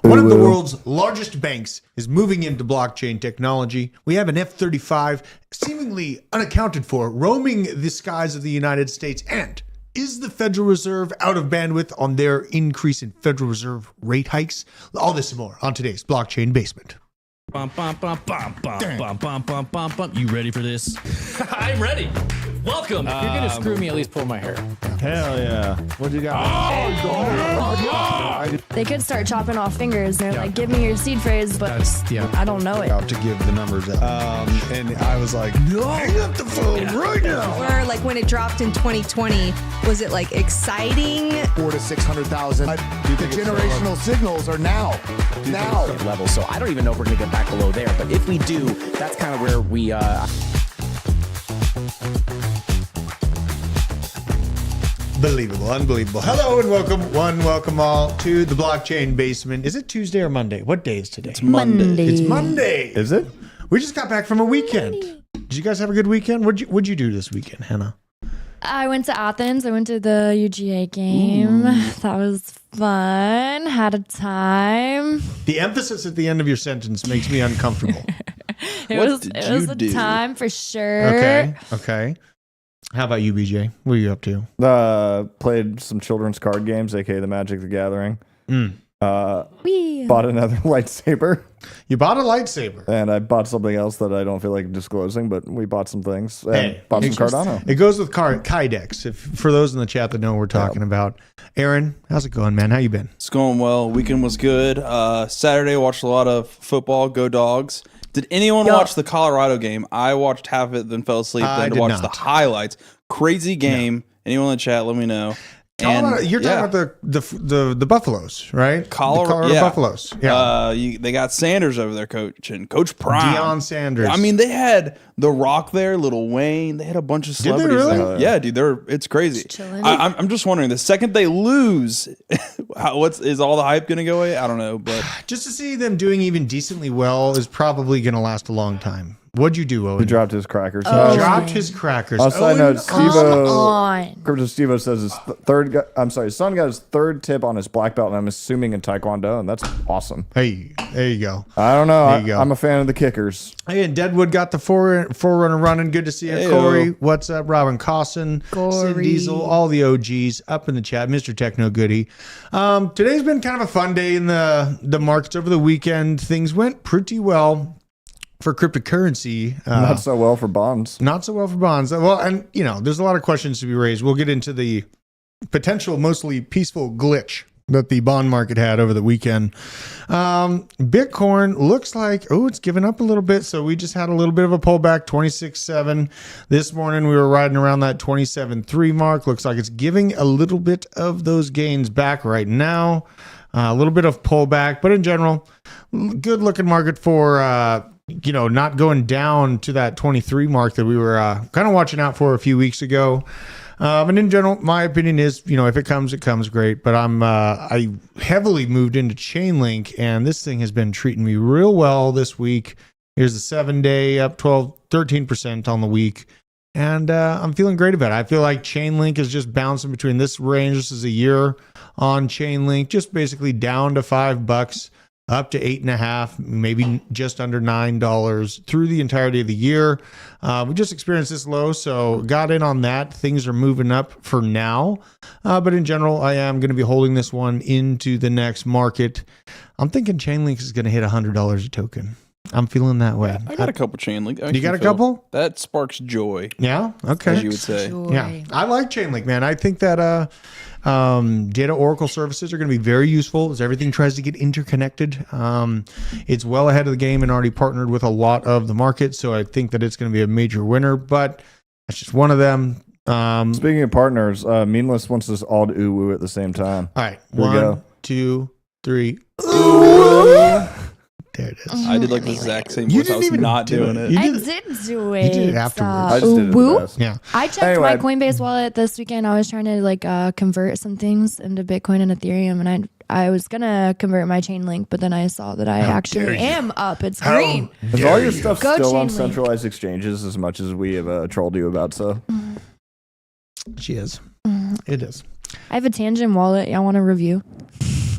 One of the world's largest banks is moving into blockchain technology. We have an F-35 seemingly unaccounted for roaming the skies of the United States. And is the Federal Reserve out of bandwidth on their increase in Federal Reserve rate hikes? All this and more on today's Blockchain Basement. Bum, bum, bum, bum, bum, bum, bum, bum, bum, bum. You ready for this? I'm ready. Welcome. If you're gonna screw me, at least pull my hair. Hell yeah. What you got? They could start chopping off fingers. They're like, give me your seed phrase, but I don't know it. Out to give the numbers out. And I was like, no, hang up the phone right now. Or like when it dropped in 2020, was it like exciting? 400,000 to 600,000. The generational signals are now. Level. So I don't even know if we're gonna get back below there. But if we do, that's kind of where we. Believable, unbelievable. Hello and welcome all to the Blockchain Basement. Is it Tuesday or Monday? What day is today? It's Monday. It's Monday. Is it? We just got back from a weekend. Did you guys have a good weekend? What'd you do this weekend, Hannah? I went to Athens. I went to the UGA game. That was fun. Had a time. The emphasis at the end of your sentence makes me uncomfortable. It was a time for sure. Okay. How about you, BJ? What are you up to? Played some children's card games, aka the Magic the Gathering. Wee. Bought another lightsaber. You bought a lightsaber. And I bought something else that I don't feel like disclosing, but we bought some things. And bought some Cardano. It goes with Kydex. For those in the chat that know what we're talking about. Aaron, how's it going, man? How you been? It's going well. Weekend was good. Saturday, watched a lot of football. Go Dogs. Did anyone watch the Colorado game? I watched half of it, then fell asleep. Then to watch the highlights. Crazy game. Anyone in the chat, let me know. Colorado, you're talking about the Buffaloes, right? Colorado Buffaloes. Yeah. They got Sanders over there coaching. Coach Prime. Deion Sanders. I mean, they had The Rock there, Lil Wayne. They had a bunch of celebrities there. Yeah, dude, it's crazy. I'm just wondering, the second they lose, is all the hype going to go away? I don't know, but just to see them doing even decently well is probably going to last a long time. What'd you do, Owen? He dropped his crackers. Dropped his crackers. Side note, on. Crypto Steve says his son got his third tip on his black belt, and I'm assuming in Taekwondo, and that's awesome. Hey, there you go. I don't know. I'm a fan of the kickers. Hey, and Deadwood got the forerunner running. Good to see you, Corey. What's up, Robin Cosson, Sid Diesel, all the OGs up in the chat. Mr. Techno Goody. Today's been kind of a fun day in the markets over the weekend. Things went pretty well for cryptocurrency. Not so well for bonds. Not so well for bonds. Well, and there's a lot of questions to be raised. We'll get into the potential mostly peaceful glitch that the bond market had over the weekend. Bitcoin looks like, it's given up a little bit. So we just had a little bit of a pullback, 26.7. This morning we were riding around that 27.3 mark. Looks like it's giving a little bit of those gains back right now. A little bit of pullback, but in general, good looking market for, not going down to that 23 mark that we were kind of watching out for a few weeks ago. And in general, my opinion is, if it comes great. But I heavily moved into Chainlink, and this thing has been treating me real well this week. Here's the 7-day up 13% on the week. And I'm feeling great about it. I feel like Chainlink is just bouncing between this range. This is a year on Chainlink, just basically down to $5, up to $8.50, maybe just under $9 through the entirety of the year. We just experienced this low, so got in on that. Things are moving up for now. But in general, I am going to be holding this one into the next market. I'm thinking Chainlink is going to hit $100 a token. I'm feeling that way. I got a couple Chainlink. You got a couple? That sparks joy. Yeah? Okay. As you would say. Joy. Yeah. I like Chainlink, man. I think that data oracle services are going to be very useful as everything tries to get interconnected. It's well ahead of the game and already partnered with a lot of the market. So I think that it's going to be a major winner, but that's just one of them. Speaking of partners, Meanless wants us all to ooh at the same time. All right. Here we go. 1, 2, 3. There it is. I did like the exact same You voice. I didn't was even not do doing it. it. You I did did do it. You did it afterwards. I just did it the Woo. best. Yeah. I checked Anyway. my Coinbase wallet this weekend. I was trying to convert some things into Bitcoin and Ethereum, and I was gonna convert my Chainlink, but then I saw that I dare actually you. am up. It's green. Is all your stuff Go still on Chainlink. centralized exchanges as much as we have trolled you about? So She is. It is. I have a Tangent wallet. Y'all want to review?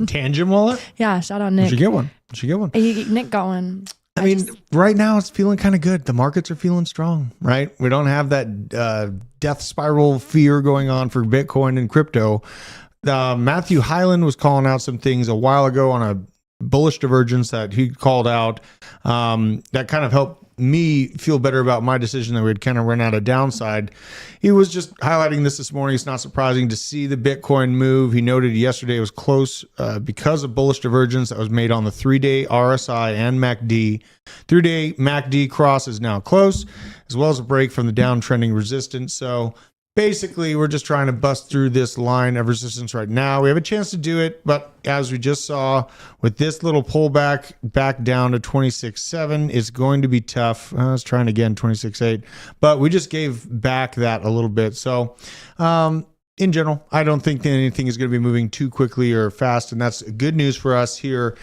Tangent wallet? Yeah, shout out You Nick. should get one. You should get one. Nick got one. I mean, right now it's feeling kind of good. The markets are feeling strong, right? We don't have that death spiral fear going on for Bitcoin and crypto. Matthew Hyland was calling out some things a while ago on a bullish divergence that he called out that kind of helped me feel better about my decision that we'd kind of run out of downside. He was just highlighting this morning. It's not surprising to see the Bitcoin move. He noted yesterday it was close because of bullish divergence that was made on the 3-day RSI and MACD. 3-day MACD cross is now close, as well as a break from the downtrending resistance. So basically, we're just trying to bust through this line of resistance right now. We have a chance to do it, but as we just saw with this little pullback back down to 26.7, it's going to be tough. I was trying again, 26.8, but we just gave back that a little bit. So, in general, I don't think that anything is going to be moving too quickly or fast, and that's good news for us here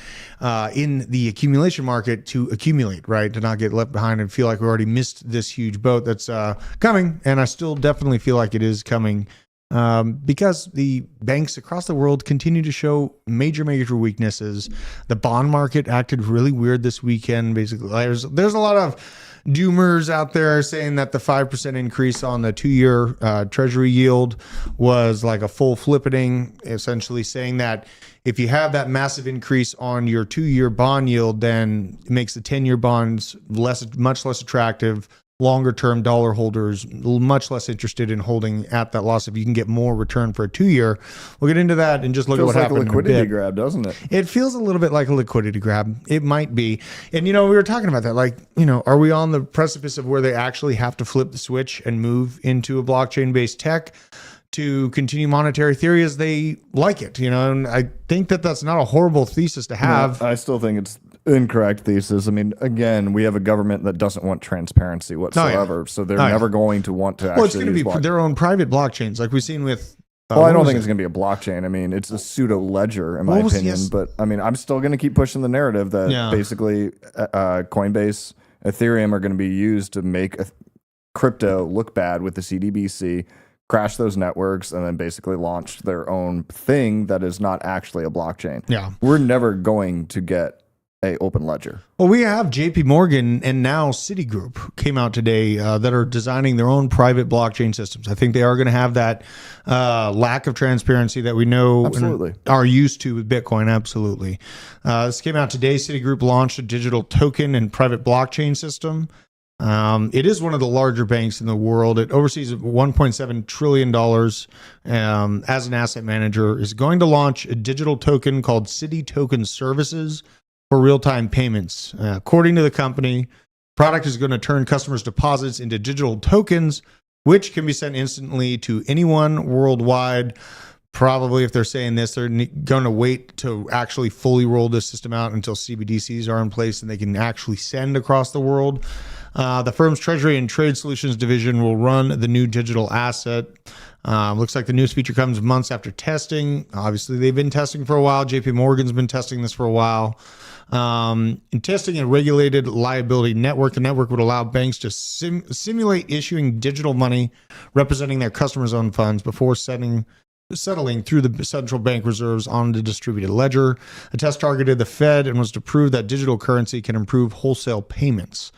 in the accumulation market to accumulate, right? To not get left behind and feel like we already missed this huge boat that's coming, and I still definitely feel like it is coming because the banks across the world continue to show major weaknesses. The bond market acted really weird this weekend. Basically, there's a lot of doomers out there saying that the 5% increase on the 2-year treasury yield was like a full flippening, essentially saying that if you have that massive increase on your 2-year bond yield, then it makes the 10-year bonds much less attractive. Longer term dollar holders much less interested in holding at that loss if you can get more return for a 2-year. We'll get into that and just look at what happened. Feels like a liquidity grab, doesn't it? It feels a little bit like a liquidity grab. It might be. And, we were talking about that. Are we on the precipice of where they actually have to flip the switch and move into a blockchain-based tech to continue monetary theory as they like it? And I think that that's not a horrible thesis to have. No, I still think it's incorrect thesis. I mean, again, we have a government that doesn't want transparency whatsoever, so they're never going to want to Well, it's actually going to use be their own private blockchains like we've seen with well, I don't think it's going to be a blockchain. I mean, it's a pseudo ledger, in my opinion. Yes. But I mean, I'm still going to keep pushing the narrative that basically Coinbase, Ethereum are going to be used to make crypto look bad with the CBDC, crash those networks, and then basically launch their own thing that is not actually a blockchain. Yeah. We're never going to get a open ledger. Well, we have JP Morgan and now Citigroup came out today that are designing their own private blockchain systems. I think they are going to have that lack of transparency that we know and are used to with Bitcoin. Absolutely. This came out today. Citigroup launched a digital token and private blockchain system. It is one of the larger banks in the world. It oversees $1.7 trillion as an asset manager, is going to launch a digital token called City Token Services for real-time payments. According to the company, product is going to turn customers' deposits into digital tokens, which can be sent instantly to anyone worldwide. Probably, if they're saying this, they're going to wait to actually fully roll this system out until CBDCs are in place and they can actually send across the world. The firm's Treasury and Trade Solutions division will run the new digital asset. Looks like the news feature comes months after testing. Obviously, they've been testing for a while. JP Morgan's been testing this for a while. In testing a regulated liability network, the network would allow banks to simulate issuing digital money representing their customers' own funds before settling through the central bank reserves on the distributed ledger. A test targeted the Fed and was to prove that digital currency can improve wholesale payments.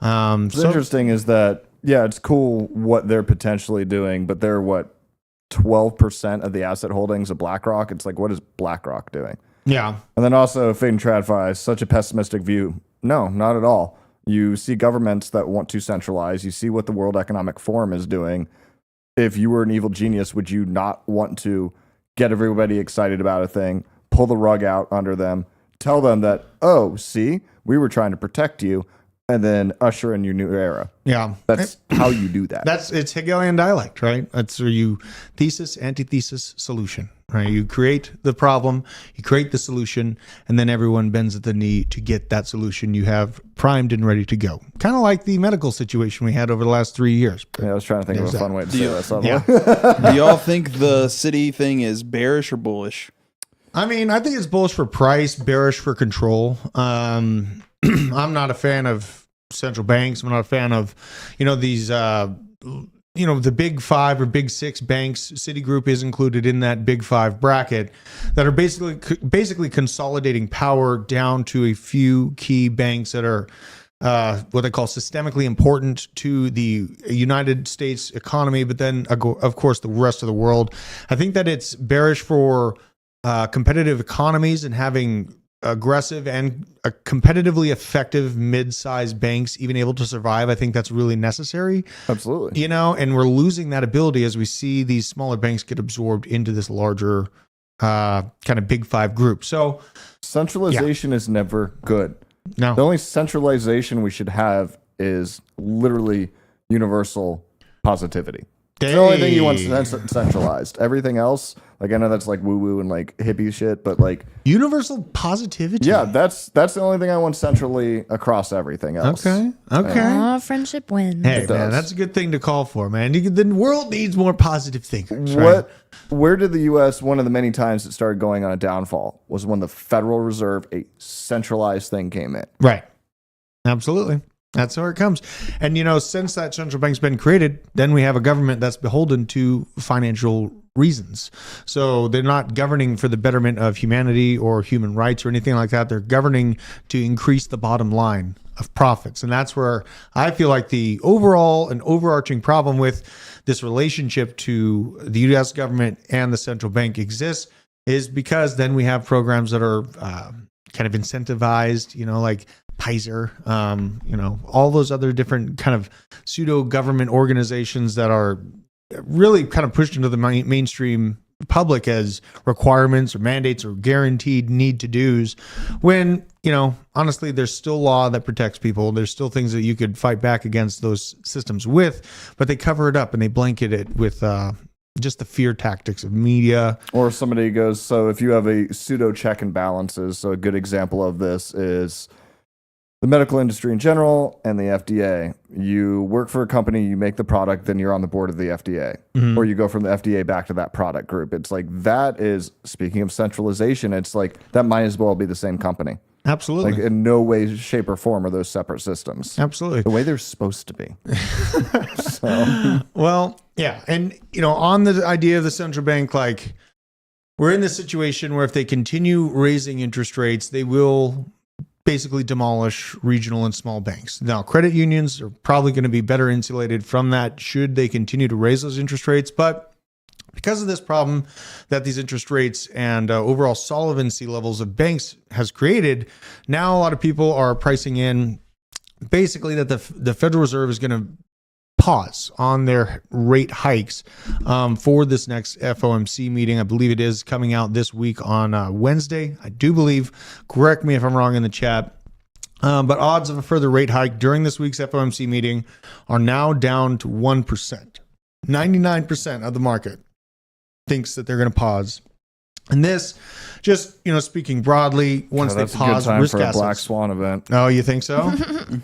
What's interesting is that, yeah, it's cool what they're potentially doing, but they're 12% of the asset holdings of BlackRock. It's like, what is BlackRock doing? Yeah. And then also, Fade and TradFi, such a pessimistic view. No, not at all. You see governments that want to centralize. You see what the World Economic Forum is doing. If you were an evil genius, would you not want to get everybody excited about a thing, pull the rug out under them, tell them that, oh, see, we were trying to protect you, and then usher in your new era? Yeah. That's how you do that. It's Hegelian dialect, right? That's where you thesis, antithesis, solution, right? You create the problem, you create the solution, and then everyone bends at the knee to get that solution you have primed and ready to go. Kind of like the medical situation we had over the last 3 years. Yeah, I was trying to think of a fun way to say that. Yeah. Do y'all think the city thing is bearish or bullish? I mean, I think it's bullish for price, bearish for control. I'm not a fan of central banks. I'm not a fan of, these, the big five or big six banks. Citigroup is included in that big five bracket that are basically consolidating power down to a few key banks that are what they call systemically important to the United States economy, but then, of course, the rest of the world. I think that it's bearish for competitive economies and having aggressive and competitively effective mid-sized banks even able to survive. I think that's really necessary. Absolutely. And we're losing that ability as we see these smaller banks get absorbed into this larger kind of big five group. So centralization is never good. No. The only centralization we should have is literally universal positivity. It's the only thing you want centralized. Everything else, like, I know that's like woo-woo and like hippie shit, but like universal positivity. Yeah, that's the only thing I want centrally across everything else. Okay. Friendship wins. Hey, man, that's a good thing to call for, man. The world needs more positive thinkers. Right? Where did the U.S., one of the many times it started going on a downfall, was when the Federal Reserve, a centralized thing, came in. Right. Absolutely. That's where it comes. And, since that central bank's been created, then we have a government that's beholden to financial reasons. So they're not governing for the betterment of humanity or human rights or anything like that. They're governing to increase the bottom line of profits. And that's where I feel like the overall and overarching problem with this relationship to the U.S. government and the central bank exists is because then we have programs that are kind of incentivized, like Pizer, all those other different kind of pseudo government organizations that are really kind of pushed into the mainstream public as requirements or mandates or guaranteed need to do's, when, honestly, there's still law that protects people. There's still things that you could fight back against those systems with, but they cover it up and they blanket it with just the fear tactics of media. Or somebody goes, so if you have a pseudo check and balances, so a good example of this is the medical industry in general and the FDA. You work for a company, you make the product, then you're on the board of the FDA. Mm-hmm. Or you go from the FDA back to that product group. It's like, that is, speaking of centralization, it's like that might as well be the same company. Absolutely. Like, in no way, shape, or form are those separate systems. Absolutely. The way they're supposed to be. Well, yeah. And, on the idea of the central bank, like, we're in this situation where if they continue raising interest rates, they will basically demolish regional and small banks. Now, credit unions are probably going to be better insulated from that should they continue to raise those interest rates. But because of this problem that these interest rates and overall solvency levels of banks has created, now a lot of people are pricing in basically that the Federal Reserve is going to pause on their rate hikes for this next FOMC meeting. I believe it is coming out this week on Wednesday. I do believe. Correct me if I'm wrong in the chat. But odds of a further rate hike during this week's FOMC meeting are now down to 1%. 99% of the market thinks that they're going to pause. And this, just speaking broadly, once they pause, a good time risk for a assets. black swan event. Oh, you think so?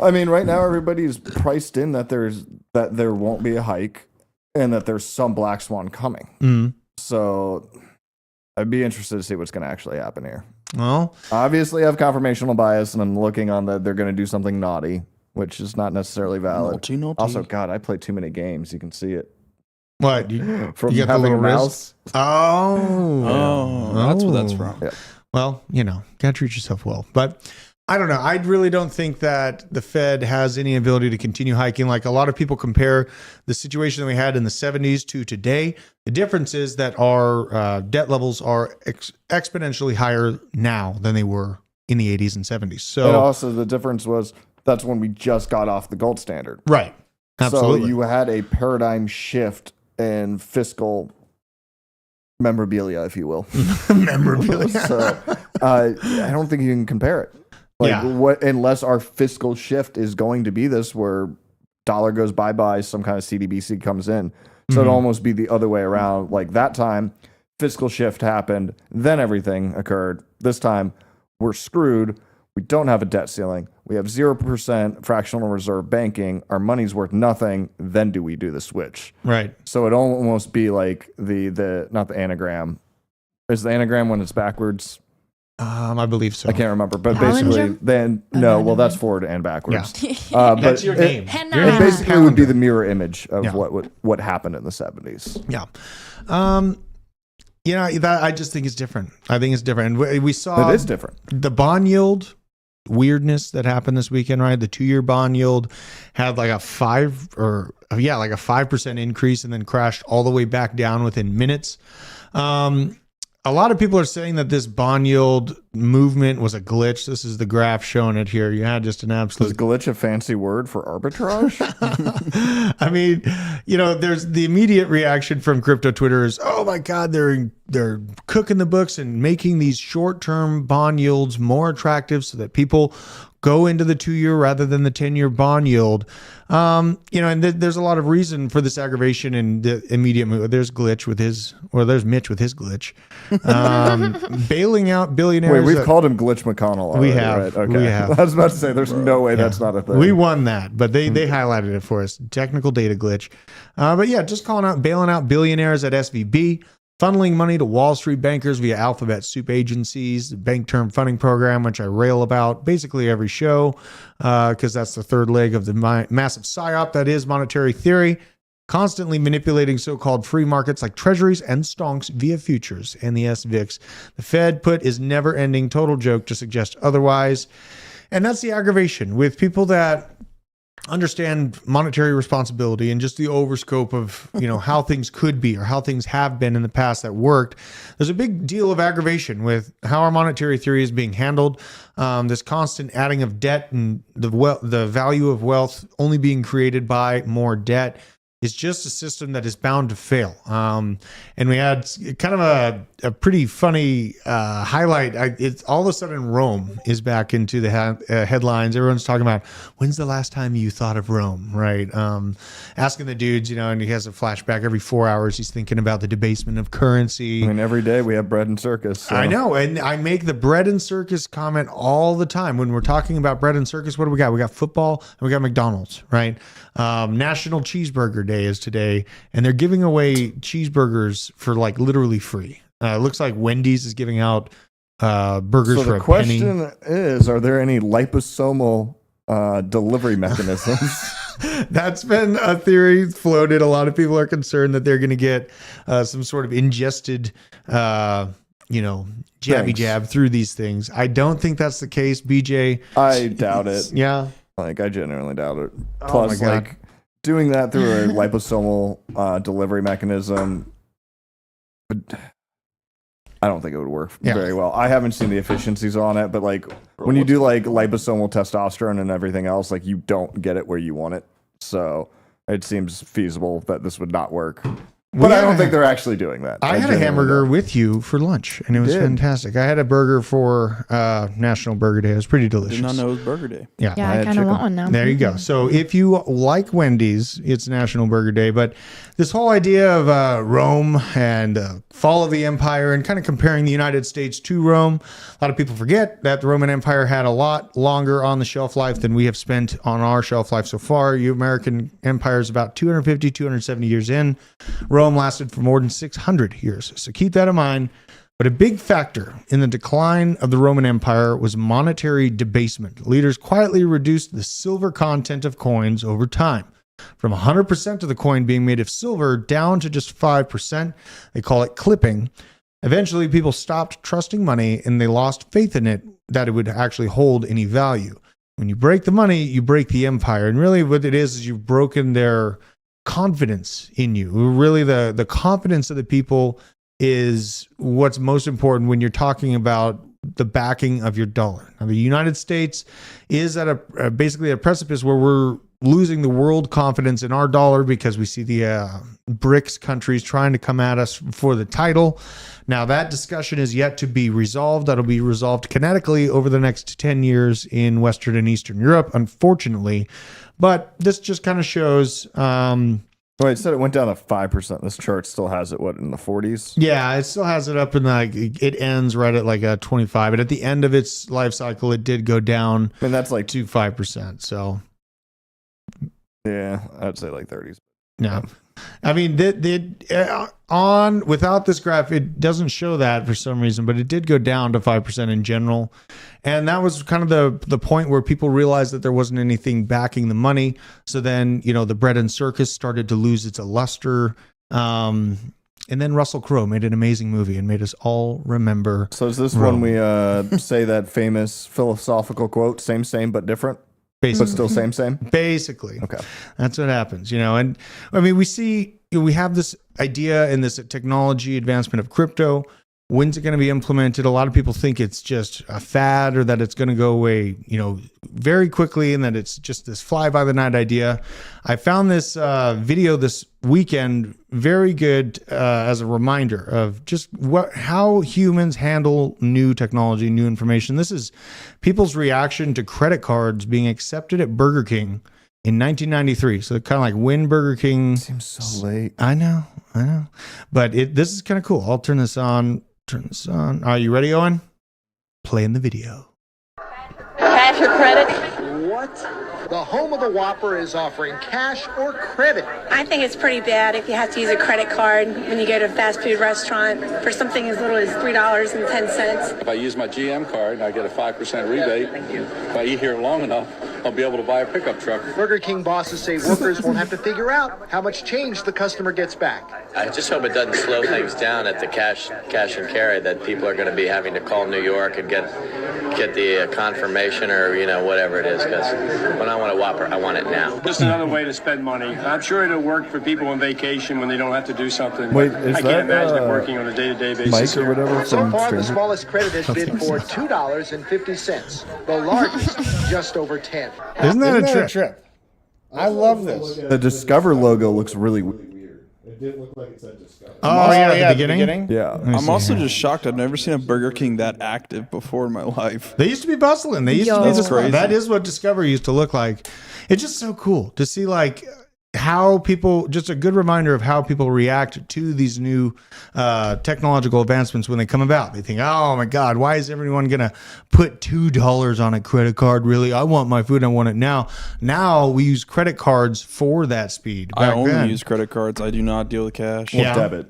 I mean, right now everybody's priced in that there won't be a hike and that there's some black swan coming. Mm. So I'd be interested to see what's going to actually happen here. Well, obviously I have confirmational bias and I'm looking on that they're going to do something naughty, which is not necessarily valid. Naughty. Also, God, I play too many games. You can see it. what? From You got the having little a mouse. wrist? Oh. That's where that's from. Yeah. Well, gotta treat yourself well. But I don't know. I really don't think that the Fed has any ability to continue hiking. Like a lot of people compare the situation that we had in the 70s to today. The difference is that our debt levels are exponentially higher now than they were in the 80s and 70s. So, and also the difference was that's when we just got off the gold standard. right. Absolutely. So you had a paradigm shift in fiscal memorabilia, if you will. Memorabilia. So I don't think you can compare it. Unless our fiscal shift is going to be this where dollar goes bye-bye, some kind of CDBC comes in. So it'd almost be the other way around. Like that time, fiscal shift happened, then everything occurred. This time, we're screwed. We don't have a debt ceiling. We have 0% fractional reserve banking. Our money's worth nothing. Then do we do the switch? Right. So it'd almost be like the not the anagram. Is the anagram when it's backwards? I believe so. I can't remember, but Palindrome? basically, then no. Well, that's forward and backwards. That's But your name. It basically would be the mirror image of what happened in the 70s. Yeah. That I just think it's different. I think it's different. And we saw It is different. the bond yield weirdness that happened this weekend, right? The 2-year bond yield had like a 5% increase and then crashed all the way back down within minutes. A lot of people are saying that this bond yield movement was a glitch. This is the graph showing it here. You had just an Is absolute glitch a fancy word for arbitrage? I mean, there's the immediate reaction from crypto Twitter is, oh my God, they're cooking the books and making these short-term bond yields more attractive so that people go into the 2-year rather than the 10-year bond yield. And there's a lot of reason for this aggravation and the immediate move. There's Mitch with his glitch. Bailing out billionaires. Wait, we've called him Glitch McConnell already, We have. right? Okay. We have. I was about to say, there's no way that's not a thing. We won that, but they highlighted it for us. Technical data glitch. But yeah, just bailing out billionaires at SVB, funneling money to Wall Street bankers via alphabet soup agencies, the bank term funding program, which I rail about basically every show, because that's the third leg of the massive psyop that is monetary theory, constantly manipulating so-called free markets like treasuries and stonks via futures and the SVIX. The Fed put is never-ending, total joke to suggest otherwise. And that's the aggravation with people that understand monetary responsibility and just the overscope of how things could be or how things have been in the past that worked. There's a big deal of aggravation with how our monetary theory is being handled. This constant adding of debt and the value of wealth only being created by more debt is just a system that is bound to fail. And we had kind of a pretty funny highlight. It's all of a sudden Rome is back into the headlines. Everyone's talking about when's the last time you thought of Rome, right? Asking the dudes, and he has a flashback every 4 hours. He's thinking about the debasement of currency. I mean, every day we have bread and circus. So. I know. And I make the bread and circus comment all the time. When we're talking about bread and circus, what do we got? We got football and we got McDonald's, right? National Cheeseburger Day is today, and they're giving away cheeseburgers for like literally free. It looks like Wendy's is giving out burgers for a penny. So the question is, are there any liposomal delivery mechanisms? That's been a theory floated. A lot of people are concerned that they're going to get some sort of ingested, jabby jab through these things. I don't think that's the case, BJ. I doubt it. Yeah. Like, I genuinely doubt it. Oh my Plus, God. doing that through a liposomal delivery mechanism. I don't think it would work very well. I haven't seen the efficiencies on it, but like when you do like liposomal testosterone and everything else, like you don't get it where you want it. So it seems feasible that this would not work. But I don't think they're actually doing that. I had a hamburger with you for lunch, and it was fantastic. I had a burger for National Burger Day. It was pretty delicious. Did not know it was Burger Day. Yeah, I kind of want one now. There you go. So if you like Wendy's, it's National Burger Day. But this whole idea of Rome and fall of the empire and kind of comparing the United States to Rome, a lot of people forget that the Roman Empire had a lot longer on the shelf life than we have spent on our shelf life so far. You American Empire is about 250, 270 years in. Rome lasted for more than 600 years. So keep that in mind. But a big factor in the decline of the Roman Empire was monetary debasement. Leaders quietly reduced the silver content of coins over time, from 100% of the coin being made of silver down to just 5%. They call it clipping. Eventually, people stopped trusting money and they lost faith in it, that it would actually hold any value. When you break the money, you break the empire. And really what it is you've broken their confidence in you. Really, the confidence of the people is what's most important when you're talking about the backing of your dollar. Now, the United States is at a basically a precipice where we're losing the world confidence in our dollar because we see the BRICS countries trying to come at us for the title. Now, that discussion is yet to be resolved. That'll be resolved kinetically over the next 10 years in Western and Eastern Europe, unfortunately. But this just kind of shows... Well, it said it went down to 5%. This chart still has it, in the 40s? Yeah, it still has it up in it ends right at like a 25. And at the end of its life cycle, it did go down that's like to 5%. So... yeah, I'd say like 30s. No, I mean, without this graph, it doesn't show that for some reason, but it did go down to 5% in general. And that was kind of the point where people realized that there wasn't anything backing the money. So then, the bread and circus started to lose its luster. And then Russell Crowe made an amazing movie and made us all remember. So is this when we say that famous philosophical quote, same, but different? Basically. But still same? Basically. Okay. That's what happens, And I mean, we have this idea and this technology advancement of crypto. When's it going to be implemented? A lot of people think it's just a fad or that it's going to go away, very quickly and that it's just this fly by the night idea. I found this video this weekend very good as a reminder of just how humans handle new technology, new information. This is people's reaction to credit cards being accepted at Burger King in 1993. So kind of like when Burger King... Seems so late. I know. But this is kind of cool. I'll turn this on. Are you ready, Owen? Playing the video. Cash or credit? What? The home of the Whopper is offering cash or credit. I think it's pretty bad if you have to use a credit card when you go to a fast food restaurant for something as little as $3.10. If I use my GM card, I get a 5% rebate. Thank you. If I eat here long enough, I'll be able to buy a pickup truck. Burger King bosses say workers won't have to figure out how much change the customer gets back. I just hope it doesn't slow things down at the cash and carry, that people are going to be having to call New York and get the confirmation or whatever it is, because when I want a Whopper, I want it now. Just another way to spend money. I'm sure it'll work for people on vacation when they don't have to do something. Wait, I can't imagine it working on a day-to-day basis. Mike or whatever. So far, the smallest credit has bid for $2.50. The largest, just over 10. Isn't that a trip? I love this. The Discover logo looks really weird. It did look like it said Discover. Oh, yeah, at the beginning? Yeah. I'm also just shocked. I've never seen a Burger King that active before in my life. They used to be bustling. They used to be That's this crazy. That is what Discover used to look like. It's just so cool to see how people, just a good reminder of how people react to these new technological advancements when they come about. They think, oh my God, why is everyone going to put $2 on a credit card? Really? I want my food. I want it now. Now we use credit cards for that speed. I only use credit cards. I do not deal with cash. Well,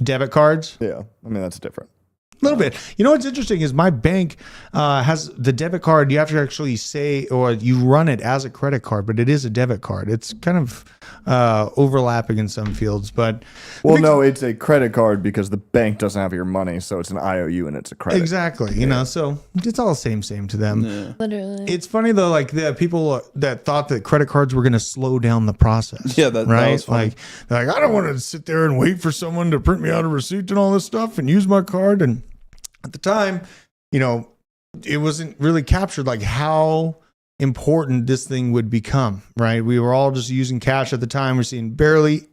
debit cards? Yeah. I mean, that's different. A little bit. You know what's interesting is my bank has the debit card. You have to actually say, or you run it as a credit card, but it is a debit card. It's kind of overlapping in some fields, but it's a credit card because the bank doesn't have your money, so it's an IOU and it's a credit. Exactly. You know, so it's all same to them. Yeah. Literally. It's funny though, like the people that thought that credit cards were going to slow down the process. Yeah, that was funny. Like, they're like, I don't want to sit there and wait for someone to print me out a receipt and all this stuff and use my card. And at the time, you know, it wasn't really captured like how important this thing would become, right? We were all just using cash at the time. We're seeing barely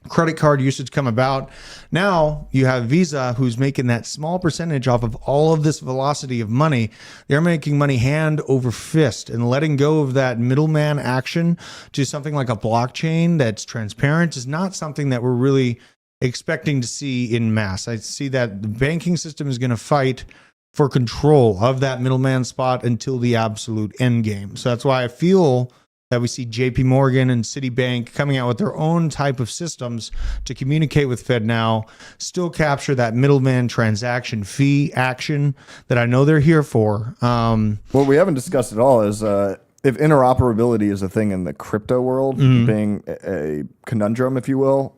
credit card usage come about. Now you have Visa, who's making that small percentage off of all of this velocity of money. They're making money hand over fist and letting go of that middleman action to something like a blockchain that's transparent is not something that we're really expecting to see in mass. I see that the banking system is going to fight for control of that middleman spot until the absolute end game. So that's why I feel that we see JP Morgan and Citibank coming out with their own type of systems to communicate with FedNow, still capture that middleman transaction fee action that I know they're here for. What we haven't discussed at all is if interoperability is a thing in the crypto world, being a conundrum, if you will,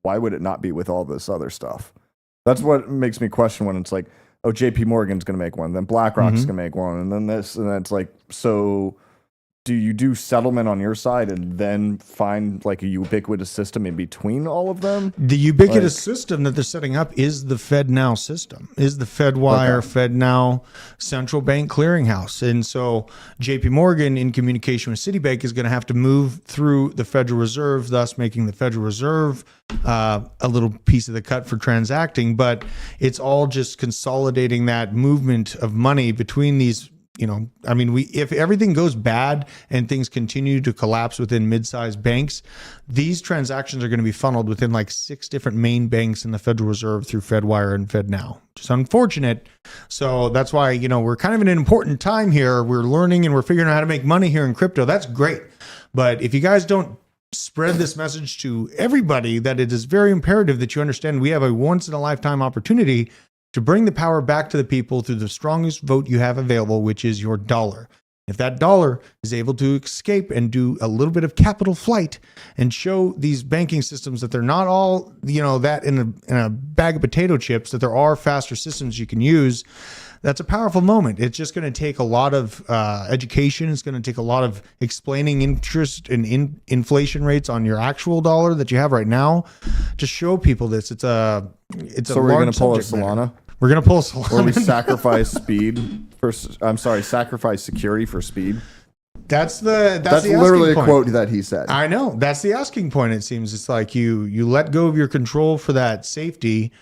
why would it not be with all this other stuff? That's what makes me question when it's like, oh, JP Morgan's going to make one, then BlackRock's going to make one, and then this, and then it's like, so do you do settlement on your side and then find like a ubiquitous system in between all of them? The ubiquitous system that they're setting up is the FedNow system, is the FedWire, FedNow central bank clearinghouse. And so JP Morgan, in communication with Citibank, is going to have to move through the Federal Reserve, thus making the Federal Reserve a little piece of the cut for transacting. But it's all just consolidating that movement of money between these. You know, I mean, if everything goes bad and things continue to collapse within mid-sized banks, these transactions are going to be funneled within like 6 different main banks in the Federal Reserve through FedWire and FedNow. Just unfortunate. So that's why, you know, we're kind of in an important time here. We're learning and we're figuring out how to make money here in crypto. That's great. But if you guys don't spread this message to everybody, that it is very imperative that you understand we have a once-in-a-lifetime opportunity to bring the power back to the people through the strongest vote you have available, which is your dollar. If that dollar is able to escape and do a little bit of capital flight and show these banking systems that they're not all, you know, that in a bag of potato chips, that there are faster systems you can use, that's a powerful moment. It's just going to take a lot of education. It's going to take a lot of explaining interest and inflation rates on your actual dollar that you have right now to show people this. It's a so we're going to pull a Solana? We're going to pull Solana. Or we sacrifice sacrifice security for speed. That's literally a quote that he said. I know. That's the asking point. It seems it's like you let go of your control for that safety.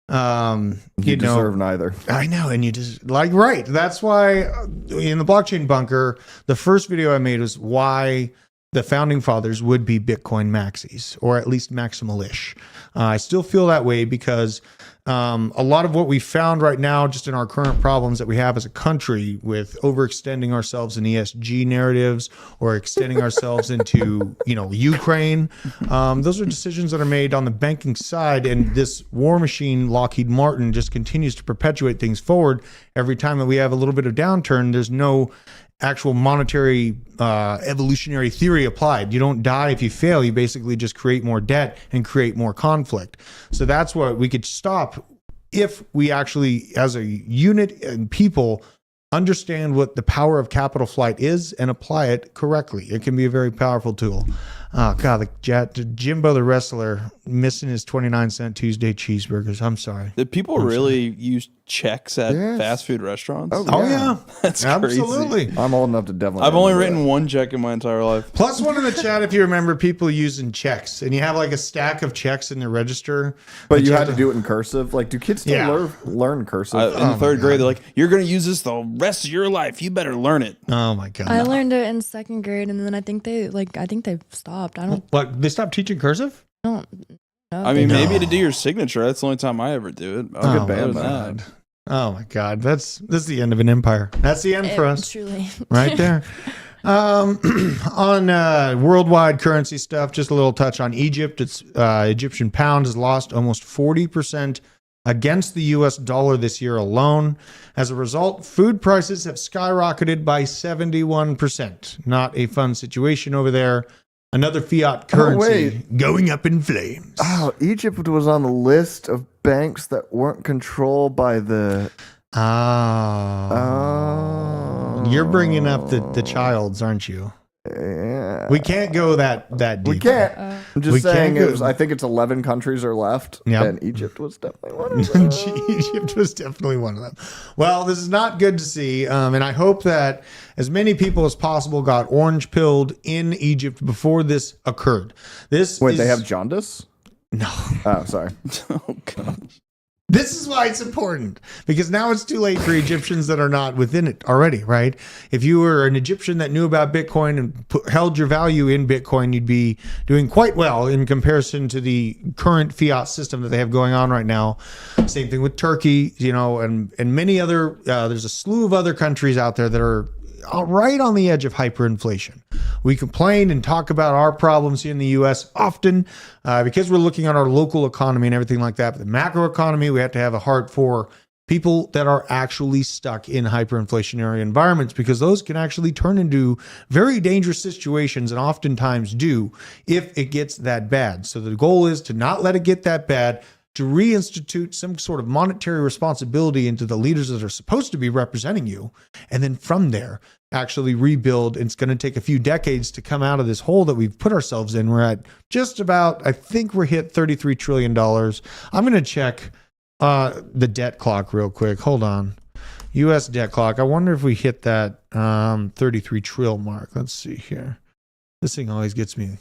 You deserve neither. I know. And you just right. That's why in the blockchain bunker, the first video I made was why the founding fathers would be Bitcoin maxis, or at least maximal-ish. I still feel that way because a lot of what we found right now, just in our current problems that we have as a country with overextending ourselves in ESG narratives or extending ourselves into, you know, Ukraine, those are decisions that are made on the banking side. And this war machine, Lockheed Martin, just continues to perpetuate things forward. Every time that we have a little bit of downturn, there's no actual monetary evolutionary theory applied. You don't die if you fail. You basically just create more debt and create more conflict. So that's what we could stop if we actually, as a unit and people, understand what the power of capital flight is and apply it correctly. It can be a very powerful tool. Oh, God, the Jimbo the wrestler missing his 29-cent Tuesday cheeseburgers. I'm sorry. Did people really use checks at fast food restaurants? Oh yeah. That's absolutely. crazy. I'm old enough to definitely. I've only written one check in my entire life. Plus one in the chat if you remember people using checks and you have like a stack of checks in the register. But you had to do it in cursive. Like, do kids still learn cursive? In the third grade, they're like, "You're going to use this the rest of your life. You better learn it." Oh my God. I learned it in second grade, and then I think they stopped. I don't. What, they stopped teaching cursive? I don't know. I mean, maybe to do your signature. That's the only time I ever do it. Oh, good band. Oh my God, this is the end of an empire. That's the end for us, truly, right there. On worldwide currency stuff, just a little touch on Egypt. It's Egyptian pound has lost almost 40% against the US dollar this year alone. As a result, food prices have skyrocketed by 71%. Not a fun situation over there. Another fiat currency going up in flames. Oh, Egypt was on the list of banks that weren't controlled by the... You're bringing up the childs, aren't you? Yeah. We can't go that deep. We can't. I'm just saying, I think it's 11 countries are left, and Egypt was definitely one of them. Egypt was definitely one of them. Well, this is not good to see, and I hope that as many people as possible got orange pilled in Egypt before this occurred. They have jaundice? No. Oh, sorry. Oh, gosh. This is why it's important, because now it's too late for Egyptians that are not within it already, right? If you were an Egyptian that knew about Bitcoin and held your value in Bitcoin, you'd be doing quite well in comparison to the current fiat system that they have going on right now. Same thing with Turkey, and many other, there's a slew of other countries out there that are right on the edge of hyperinflation. We complain and talk about our problems here in the U.S. often because we're looking at our local economy and everything like that. But the macro economy, we have to have a heart for people that are actually stuck in hyperinflationary environments, because those can actually turn into very dangerous situations, and oftentimes do if it gets that bad. So the goal is to not let it get that bad, to reinstitute some sort of monetary responsibility into the leaders that are supposed to be representing you. And then from there, actually rebuild. It's going to take a few decades to come out of this hole that we've put ourselves in. We're at just about, I think we're hit $33 trillion. I'm going to check the debt clock real quick. Hold on. U.S. debt clock. I wonder if we hit that 33 trill mark. Let's see here. This thing always gets me.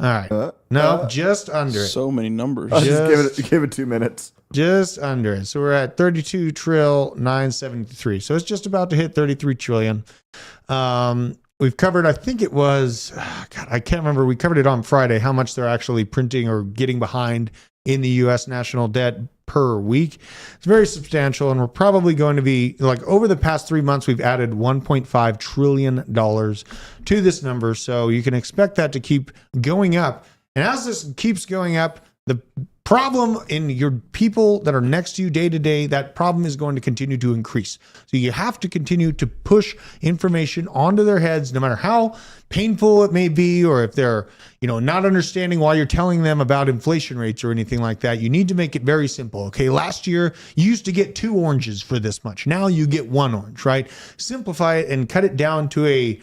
All right. No, just under it. So many numbers. Just give it 2 minutes. Just under it. So we're at 32 trill 973. So it's just about to hit 33 trillion. We've covered, I think it was, I can't remember. We covered it on Friday, how much they're actually printing or getting behind in the U.S. national debt per week. It's very substantial, and we're probably going to be, like, over the past 3 months, we've added $1.5 trillion to this number. So you can expect that to keep going up. And as this keeps going up, the problem in your people that are next to you day to day, that problem is going to continue to increase. So you have to continue to push information onto their heads, no matter how painful it may be, or if they're, not understanding why you're telling them about inflation rates or anything like that. You need to make it very simple. Okay, last year you used to get 2 oranges for this much. Now you get 1 orange, right? Simplify it and cut it down to a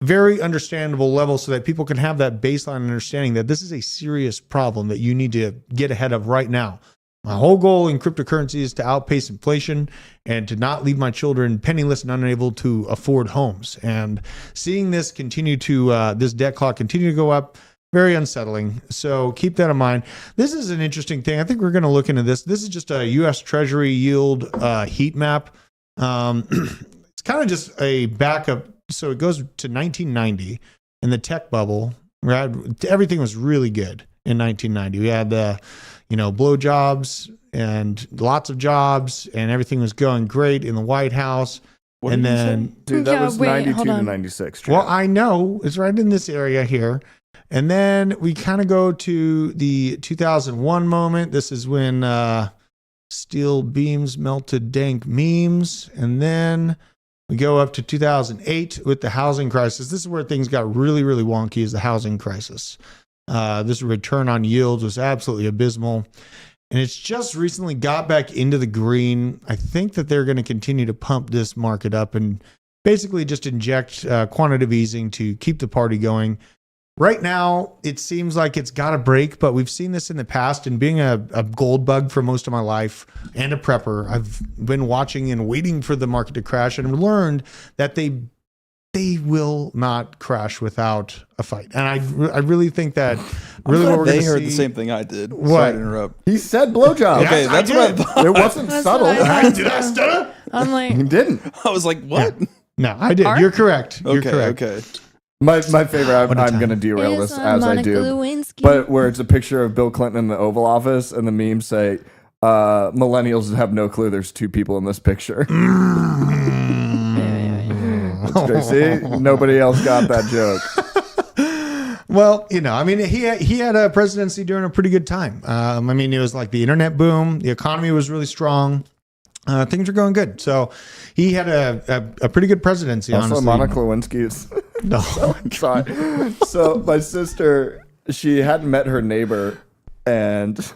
very understandable level so that people can have that baseline understanding that this is a serious problem that you need to get ahead of right now. My whole goal in cryptocurrency is to outpace inflation and to not leave my children penniless and unable to afford homes. And seeing this continue to, this debt clock continue to go up, very unsettling. So keep that in mind. This is an interesting thing. I think we're going to look into this. This is just a U.S. Treasury yield heat map. It's kind of just a backup. So it goes to 1990 in the tech bubble. Everything was really good in 1990. We had the, blowjobs and lots of jobs, and everything was going great in the White House. Dude, that was 92 to 96. True. Well, I know it's right in this area here. And then we kind of go to the 2001 moment. This is when steel beams melted dank memes. And then we go up to 2008 with the housing crisis. This is where things got really, really wonky, is the housing crisis. This return on yields was absolutely abysmal. And it's just recently got back into the green. I think that they're going to continue to pump this market up and basically just inject quantitative easing to keep the party going. Right now, it seems like it's got a break, but we've seen this in the past. And being a gold bug for most of my life and a prepper, I've been watching and waiting for the market to crash, and learned that they will not crash without a fight. And I really think that really what we're going to see. They heard the same thing I did. What? Sorry to interrupt. He said blowjob. Okay, that's what I thought. It wasn't subtle. Did I stutter? I'm like, He didn't. I was like, what? Yeah. No, I did. You're correct. You're correct. Okay. My favorite, I'm going to derail this as I do, Lewinsky. but where it's a picture of Bill Clinton in the Oval Office, and the memes say, millennials have no clue there's 2 people in this picture. That's great. See? Nobody else got that joke. Well, I mean, he had a presidency during a pretty good time. I mean, it was like the internet boom. The economy was really strong. Things are going good. So he had a pretty good presidency, also, honestly. Monica Lewinsky is... No. Sorry. So my sister, she hadn't met her neighbor, and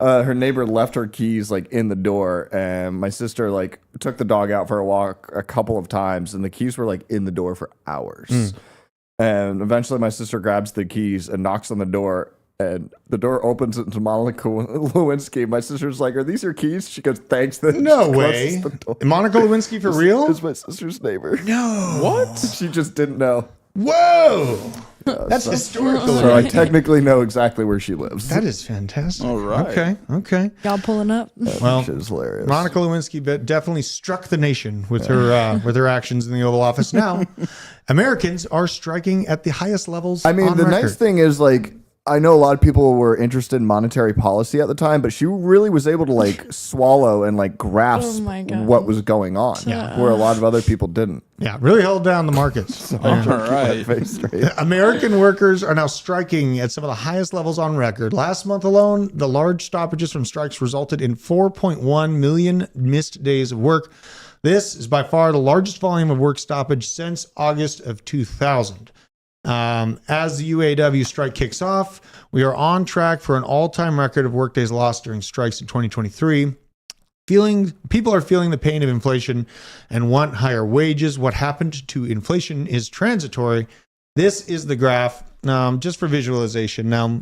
her neighbor left her keys like in the door, and my sister like took the dog out for a walk a couple of times, and the keys were like in the door for hours. And eventually my sister grabs the keys and knocks on the door, and the door opens into Monica Lewinsky. My sister's like, "Are these your keys?" She goes, "Thanks." Then No way. Monica Lewinsky for real? Is my sister's neighbor. No. What? She just didn't know. Whoa. That's historical. So I technically know exactly where she lives. That is fantastic. All right. Okay. Y'all pulling up? Well, Shit is hilarious. Monica Lewinsky definitely struck the nation with her actions in the Oval Office. Now, Americans are striking at the highest levels. I mean, on the record. nice thing is, like, I know a lot of people were interested in monetary policy at the time, but she really was able to like swallow and like grasp what was going on, where a lot of other people didn't. Yeah, really held down the markets. All right. American workers are now striking at some of the highest levels on record. Last month alone, the large stoppages from strikes resulted in 4.1 million missed days of work. This is by far the largest volume of work stoppage since August of 2000. As the UAW strike kicks off, we are on track for an all-time record of workdays lost during strikes in 2023. People are feeling the pain of inflation and want higher wages. What happened to inflation is transitory. This is the graph, just for visualization. Now,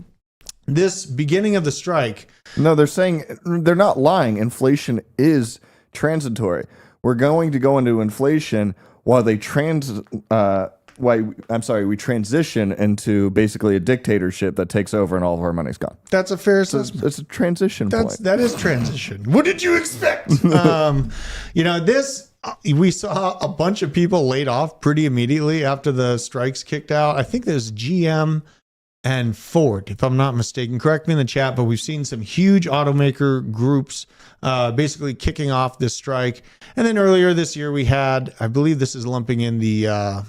this beginning of the strike. No, they're saying they're not lying. Inflation is transitory. We're going to go into inflation while we transition into basically a dictatorship that takes over and all of our money's gone. That's a fair assessment. It's a transition point. That is transition. What did you expect? We saw a bunch of people laid off pretty immediately after the strikes kicked out. I think there's GM and Ford, if I'm not mistaken. Correct me in the chat, but we've seen some huge automaker groups basically kicking off this strike. And then earlier this year, we had, I believe this is lumping in the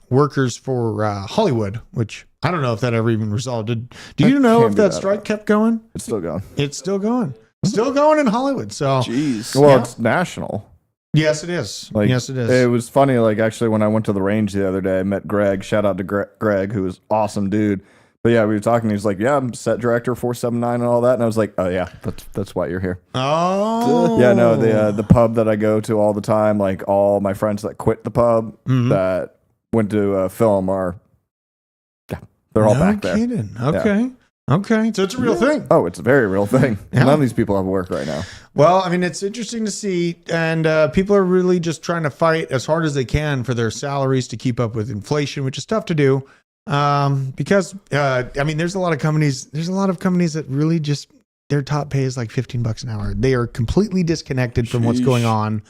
workers for Hollywood, which I don't know if that ever even resolved. Do you know if that strike kept going? It's still going. It's still going. Still going in Hollywood. So, well, it's national. Yes, it is. Yes, it is. It was funny. Like, actually, when I went to the range the other day, I met Greg. Shout out to Greg, who was awesome dude. But yeah, we were talking. He's like, "Yeah, I'm set director 479 and all that." And I was like, "Oh yeah, that's why you're here." Oh, yeah. No, the pub that I go to all the time, like all my friends that quit the pub that went to film are, they're all back there. Kidding. Okay. Yeah. Okay. So it's a real thing. Oh, it's a very real thing. Yeah. None of these people have work right now. Well, I mean, it's interesting to see. And people are really just trying to fight as hard as they can for their salaries to keep up with inflation, which is tough to do. Because I mean, there's a lot of companies that really just their top pay is like $15 an hour. They are completely disconnected from what's going on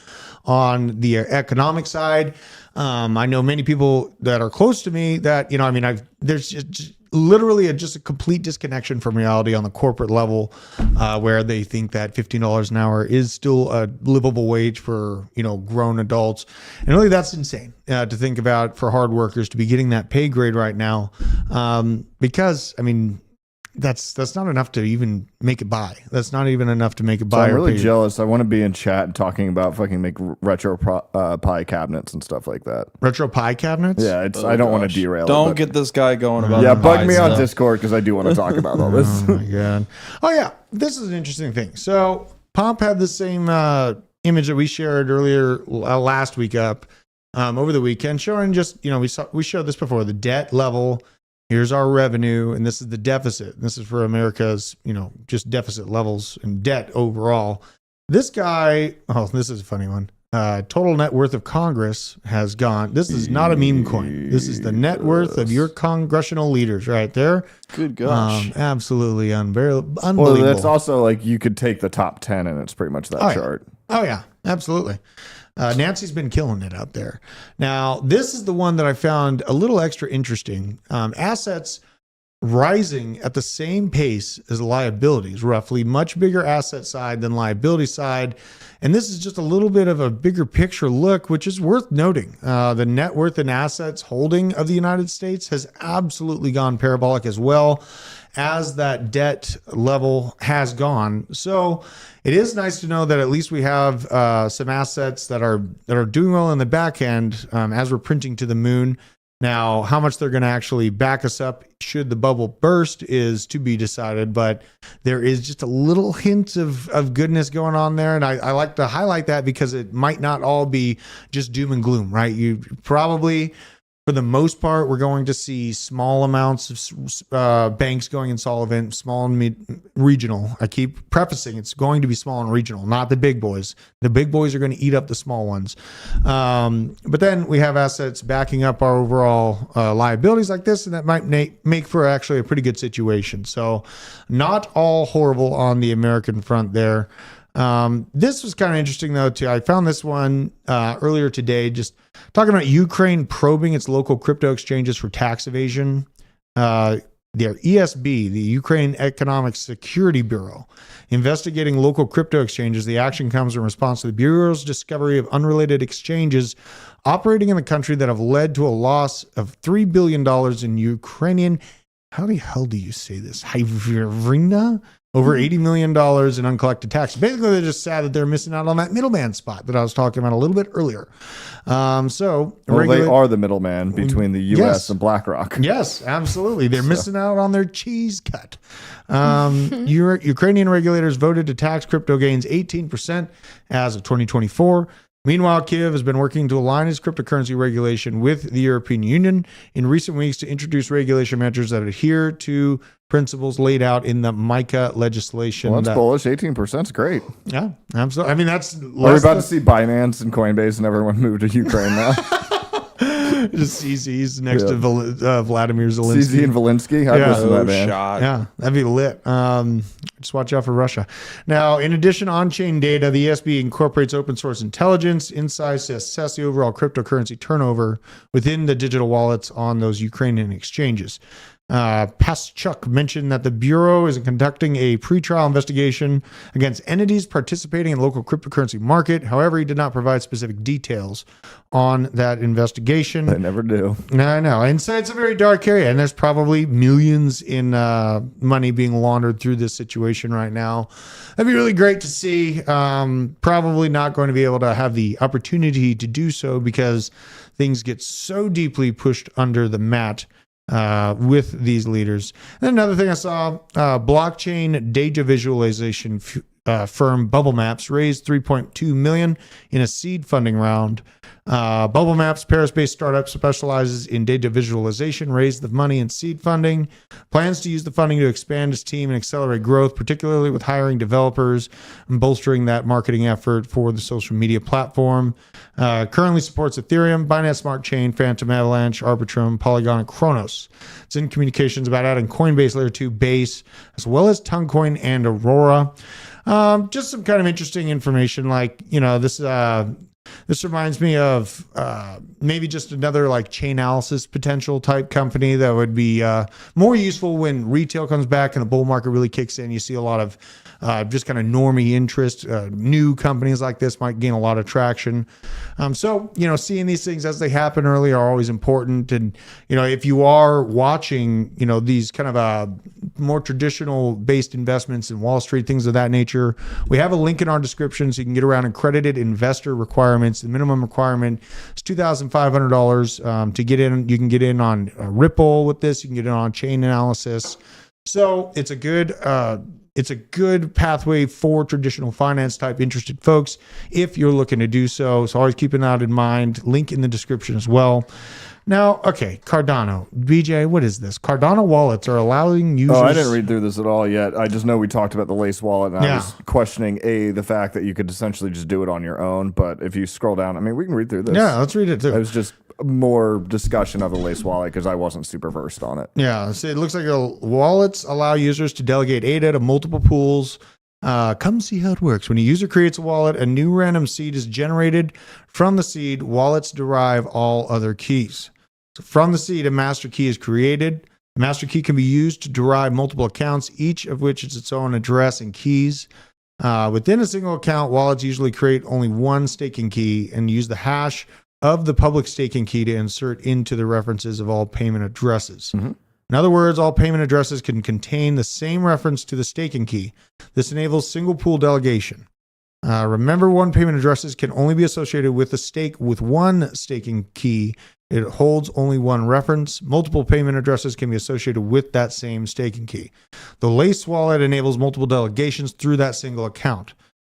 the economic side. I know many people that are close to me that, there's just literally just a complete disconnection from reality on the corporate level, where they think that $15 an hour is still a livable wage for, grown adults. And really that's insane to think about for hard workers to be getting that pay grade right now. Because I mean, that's not enough to even make it by. That's not even enough to make it by. So I'm really jealous. I want to be in chat talking about fucking make retro pie cabinets and stuff like that. Retro pie cabinets? Yeah, I don't want to derail. Don't get this guy going about. Yeah, bug me on Discord because I do want to talk about all this. Oh my god. Oh yeah, this is an interesting thing. So Pomp had the same image that we shared earlier last week up over the weekend, showing just we showed this before, the debt level. Here's our revenue, and this is the deficit. This is for America's, just deficit levels and debt overall. This guy, this is a funny one. Total net worth of Congress has gone. This is not a meme coin. This is the net worth of your congressional leaders right there. Good gosh. Absolutely unbelievable. Well, that's also like you could take the top 10 and it's pretty much that chart. Oh, yeah, absolutely. Nancy's been killing it out there. Now, this is the one that I found a little extra interesting. Assets rising at the same pace as liabilities, roughly much bigger asset side than liability side. And this is just a little bit of a bigger picture look, which is worth noting. The net worth and assets holding of the United States has absolutely gone parabolic as well as that debt level has gone. So it is nice to know that at least we have some assets that are doing well in the back end as we're printing to the moon. Now, how much they're going to actually back us up should the bubble burst is to be decided, but there is just a little hint of goodness going on there. And I like to highlight that because it might not all be just doom and gloom, right? You probably, for the most part, we're going to see small amounts of banks going insolvent, small and regional. I keep prefacing it's going to be small and regional, not the big boys. The big boys are going to eat up the small ones. But then we have assets backing up our overall liabilities like this, and that might make for actually a pretty good situation. So not all horrible on the American front there. This was kind of interesting though too. I found this one earlier today, just talking about Ukraine probing its local crypto exchanges for tax evasion. Their ESB, the Ukraine Economic Security Bureau, investigating local crypto exchanges. The action comes in response to the Bureau's discovery of unrelated exchanges operating in the country that have led to a loss of $3 billion in Ukrainian, how the hell do you say this? Hryvnia? Over $80 million in uncollected tax. Basically, they're just sad that they're missing out on that middleman spot that I was talking about a little bit earlier. They are the middleman between the U.S. and BlackRock. Yes, absolutely. They're missing out on their cheese cut. Ukrainian regulators voted to tax crypto gains 18% as of 2024. Meanwhile, Kyiv has been working to align its cryptocurrency regulation with the European Union in recent weeks to introduce regulation measures that adhere to principles laid out in the MiCA legislation. Well, that's bullish. 18% is great. Yeah, absolutely. I mean, that's... Are we about to see Binance and Coinbase and everyone move to Ukraine now? Just CZ's next to Vladimir Zelensky. CZ and Zelensky? I'd listen to that, man. Yeah, that'd be lit. Just watch out for Russia. Now, in addition, on-chain data, the ESB incorporates open source intelligence insights to assess the overall cryptocurrency turnover within the digital wallets on those Ukrainian exchanges. Paschuk mentioned that the Bureau is conducting a pretrial investigation against entities participating in the local cryptocurrency market. However, he did not provide specific details on that investigation. They never do. No, I know. And so it's a very dark area, and there's probably millions in money being laundered through this situation right now. That'd be really great to see. Probably not going to be able to have the opportunity to do so because things get so deeply pushed under the mat with these leaders. And another thing I saw, blockchain data visualization firm Bubble Maps raised $3.2 million in a seed funding round. Bubble Maps, Paris-based startup, specializes in data visualization, raised the money in seed funding, plans to use the funding to expand its team and accelerate growth, particularly with hiring developers and bolstering that marketing effort for the social media platform. Currently supports Ethereum, Binance Smart Chain, Phantom Avalanche, Arbitrum, Polygon, and Kronos. It's in communications about adding Coinbase Layer 2 Base, as well as Tonguecoin and Aurora. Just some kind of interesting information, like, you know, this reminds me of maybe just another like Chainalysis potential type company that would be more useful when retail comes back and the bull market really kicks in. You see a lot of just kind of normie interest. New companies like this might gain a lot of traction. So, you know, seeing these things as they happen early are always important. And, you know, if you are watching, you know, these kind of more traditional based investments in Wall Street, things of that nature, we have a link in our description so you can get around accredited investor requirements. The minimum requirement is $2,500 to get in. You can get in on Ripple with this. You can get in on chain analysis. So it's a good pathway for traditional finance type interested folks if you're looking to do so. So always keeping that in mind. Link in the description as well. Now, okay, Cardano. BJ, what is this? Cardano wallets are allowing users... Oh, I didn't read through this at all yet. I just know we talked about the Lace wallet, and I was questioning, the fact that you could essentially just do it on your own. But if you scroll down, I mean, we can read through this. Yeah, let's read it too. It was just more discussion of the Lace wallet because I wasn't super versed on it. Yeah, so it looks like the wallets allow users to delegate ADA to multiple pools. Come see how it works. When a user creates a wallet, a new random seed is generated. From the seed, wallets derive all other keys. So from the seed, a master key is created. The master key can be used to derive multiple accounts, each of which is its own address and keys. Within a single account, wallets usually create only one staking key and use the hash of the public staking key to insert into the references of all payment addresses. Mm-hmm. In other words, all payment addresses can contain the same reference to the staking key. This enables single pool delegation. Remember, one payment addresses can only be associated with a stake with one staking key. It holds only one reference. Multiple payment addresses can be associated with that same staking key. The Lace wallet enables multiple delegations through that single account.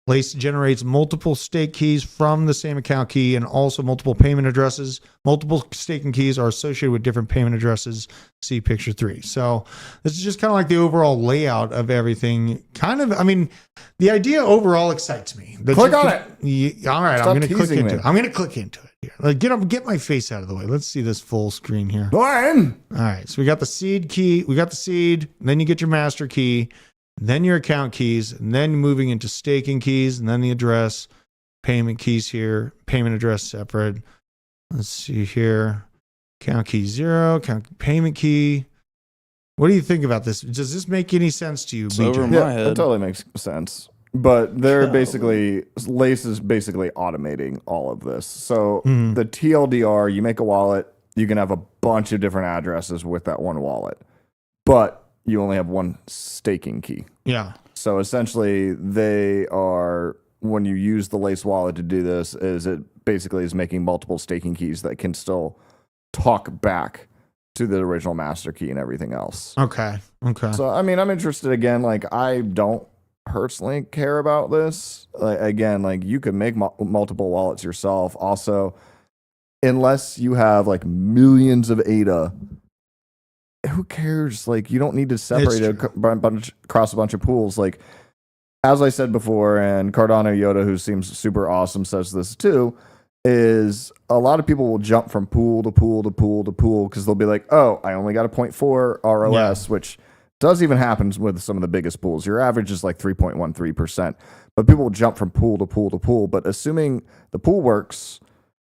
Lace generates multiple stake keys from the same account key and also multiple payment addresses. Multiple staking keys are associated with different payment addresses. See picture 3. So this is just kind of like the overall layout of everything. Kind of, I mean, the idea overall excites me. Click on it. All right, I'm going to click into it. I'm going to click into it here. Like, get my face out of the way. Let's see this full screen here. All right, so we got the seed key. We got the seed. Then you get your master key. Then your account keys, and then moving into staking keys, and then the address, payment keys here, payment address separate. Let's see here. Account key 0, payment key. What do you think about this? Does this make any sense to you, It's over BJ? my head. That totally makes sense. But Lace is basically automating all of this. So the TLDR, you make a wallet, you can have a bunch of different addresses with that one wallet. But you only have one staking key. Yeah. So essentially, when you use the Lace wallet to do this, it basically is making multiple staking keys that can still talk back to the original master key and everything else. Okay. So, I mean, I'm interested again. Like, I don't personally care about this. Again, like, you can make multiple wallets yourself. Also, unless you have like millions of ADA, who cares? Like, you don't need to separate it across a bunch of pools. Like, as I said before, and Cardano Yoda, who seems super awesome, says this too, is a lot of people will jump from pool to pool to pool to pool because they'll be like, oh, I only got a 0.4 ROS, which does even happen with some of the biggest pools. Your average is like 3.13%. But people will jump from pool to pool to pool. But assuming the pool works,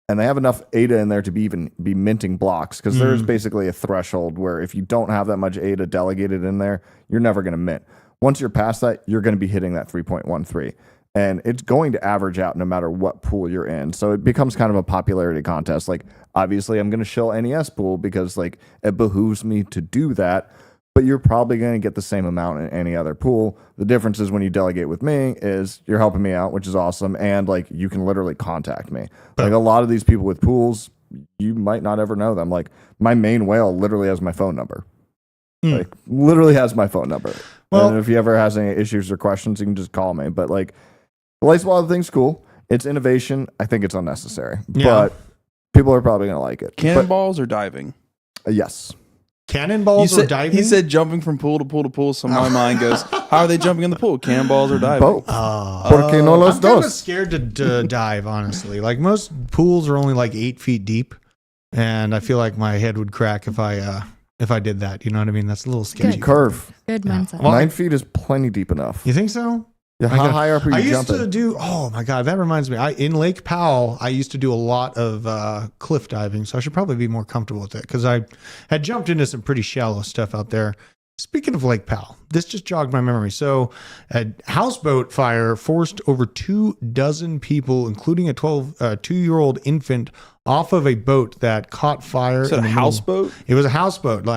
and they have enough ADA in there to be minting blocks, because there's basically a threshold where if you don't have that much ADA delegated in there, you're never going to mint. Once you're past that, you're going to be hitting that 3.13. And it's going to average out no matter what pool you're in. So it becomes kind of a popularity contest. Like, obviously, I'm going to shill NES pool because like it behooves me to do that. But you're probably going to get the same amount in any other pool. The difference is when you delegate with me is you're helping me out, which is awesome. And like, you can literally contact me. Like, a lot of these people with pools, you might not ever know them. Like, my main whale literally has my phone number. Like, literally has my phone number. Well, and if he ever has any issues or questions, you can just call me. But like, the Lace Wallet thing's cool. It's innovation. I think it's unnecessary. But people are probably going to like it. Cannonballs or diving? Yes. Cannonballs or diving? He said jumping from pool to pool to pool. So my mind goes, how are they jumping in the pool? Cannonballs or diving? Both. I'm kind of scared to dive, honestly. Like, most pools are only like 8 feet deep, and I feel like my head would crack if I did that. You know what I mean? That's a little sketchy. Curve. Good mindset. Well, 9 feet is plenty deep enough. You think so? Yeah, how high up are you jumping? I used to do, oh my God, that reminds me. In Lake Powell, I used to do a lot of cliff diving, so I should probably be more comfortable with it because I had jumped into some pretty shallow stuff out there. Speaking of Lake Powell, this just jogged my memory. So a houseboat fire forced over 24 people, including a 2-year-old infant, off of a boat that caught fire. Is it a houseboat? It was a houseboat.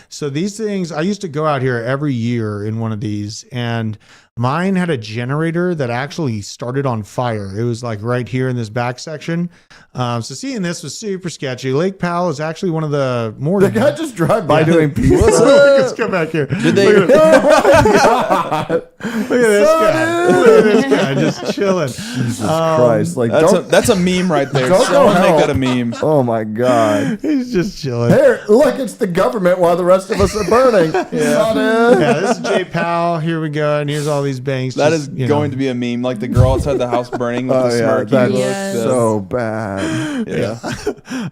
So these things, I used to go out here every year in one of these, and mine had a generator that actually started on fire. It was like right here in this back section. So seeing this was super sketchy. Lake Powell is actually one of the more. The guy just drive by doing pizza. Let's come back here. Did they? Look at this guy. Look at this guy just chilling. Jesus Christ! Like, that's a meme right there. Someone make that a meme. Oh my God! He's just chilling. Here, look, it's the government while the rest of us are burning. This is Jay Powell. Here we go, and here's all these banks. That is going to be a meme, like the girl outside the house burning with the smirky that's look. so bad. Yeah.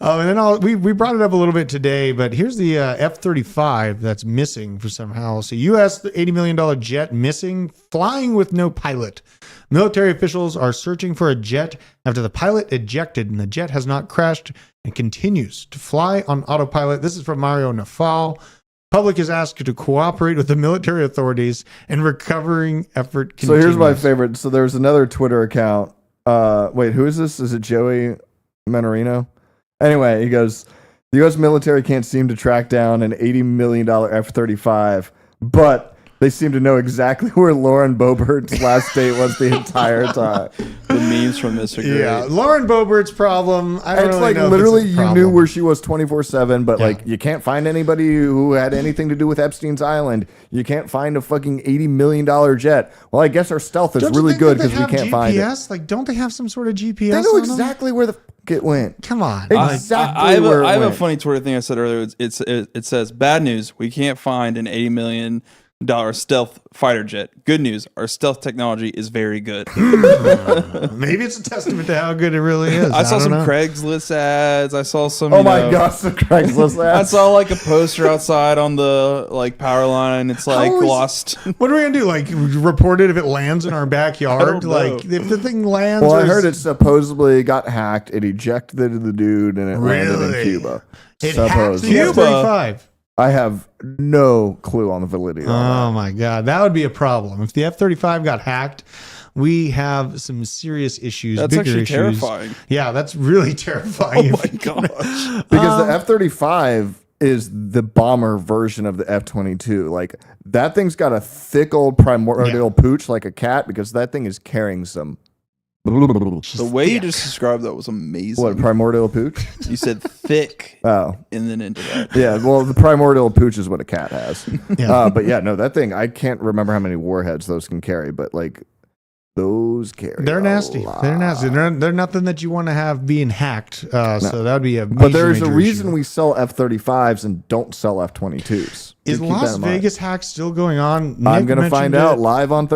And then we brought it up a little bit today, but here's the F-35 that's missing for somehow. So U.S. $80 million jet missing, flying with no pilot. Military officials are searching for a jet after the pilot ejected, and the jet has not crashed and continues to fly on autopilot. This is from Mario Nafal. Public is asked to cooperate with the military authorities and recovering effort So continues. here's my favorite. So there's another Twitter account. Wait, who is this? Is it Joey Menorino? Anyway, he goes, the U.S. military can't seem to track down an $80 million F-35, but they seem to know exactly where Lauren Boebert's last date was the entire time. The memes from this are great. Yeah, Lauren Boebert's problem. I don't It's really like know if literally it's a you problem. knew where she was 24/7, but Yeah. like you can't find anybody who had anything to do with Epstein's Island. You can't find a fucking $80 million jet. Well, I guess our stealth is Don't you really think good that they because we have can't find it. GPS? Like, don't they have some sort of GPS? They know on them? exactly where the fuck it went. Come on. Exactly I where it have a went. funny Twitter thing I said earlier. It says, bad news, we can't find an $80 million stealth fighter jet. Good news, our stealth technology is very good. Maybe it's a testament to how good it really is. I saw don't some know. Craigslist ads. I saw some. Oh you my know, gosh, the Craigslist I ads. saw like a poster outside on the like power line. It's like How is- lost. What are we gonna do? Like, report it if it lands in our backyard? don't know. Like, if the thing lands. Well, I or heard is- it supposedly got hacked. It ejected the dude and it landed in Really? Cuba. It hacked the Supposedly. F-35. I have no clue on the validity of Oh my God, that would be a problem if the F-35 got hacked. We have some serious issues. That's bigger actually issues. terrifying. Yeah, that's really terrifying. Oh my gosh. that. Because the F-35 is the bomber version of the F-22. Like, that thing's got a thick old primordial pooch like a cat because that thing is carrying some... The way you just described that was amazing. What, primordial pooch? You said thick Oh. and then into that. Yeah, well, the primordial pooch is what a cat has. Yeah. But yeah, no, that thing, I can't remember how many warheads those can carry, but like, those carry They're a nasty. lot. They're nasty. They're nothing that you want to have being hacked. So that would be a. But there's a major reason issue. we sell F-35s and don't sell F-22s. Is Keep that Las in mind. Vegas hack still going on? I'm Nick going to find mentioned out it. live on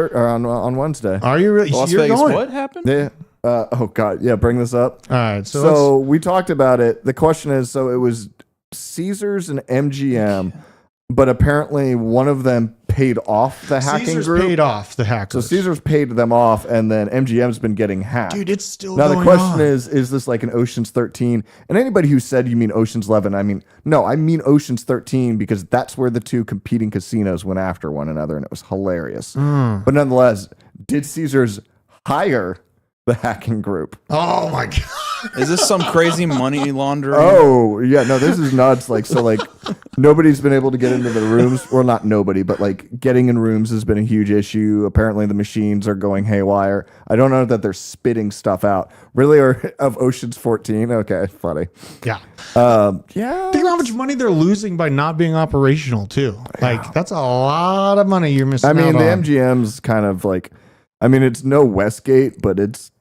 on Wednesday. Are you really? Las You're Vegas, going. what happened? Yeah. Oh God, yeah. Bring this up. All right. So, So we talked about it. The question is, so it was Caesars and MGM, but apparently one of them paid off the hacking Caesars group. paid off the So hackers. Caesars paid them off, and then MGM's been getting hacked. Dude, it's still Now the going question on. is this like an Ocean's 13? And anybody who said you mean Ocean's 11, I mean, no, I mean Ocean's 13 because that's where the two competing casinos went after one another, and it was hilarious. Hmm. But nonetheless, did Caesars hire the hacking group? Oh my God. Is this some crazy money laundering? Oh yeah, no, this is nuts. Like, so like nobody's been able to get into the rooms. Well, not nobody, but like getting in rooms has been a huge issue. Apparently the machines are going haywire. I don't know that they're spitting stuff out. Really, or of Ocean's 14? Okay, funny. Yeah. Yeah. Think how much money they're losing by not being operational too. Like, that's a lot of money you're missing I mean, out the on. MGM's kind of like, I mean, it's no Westgate, but it's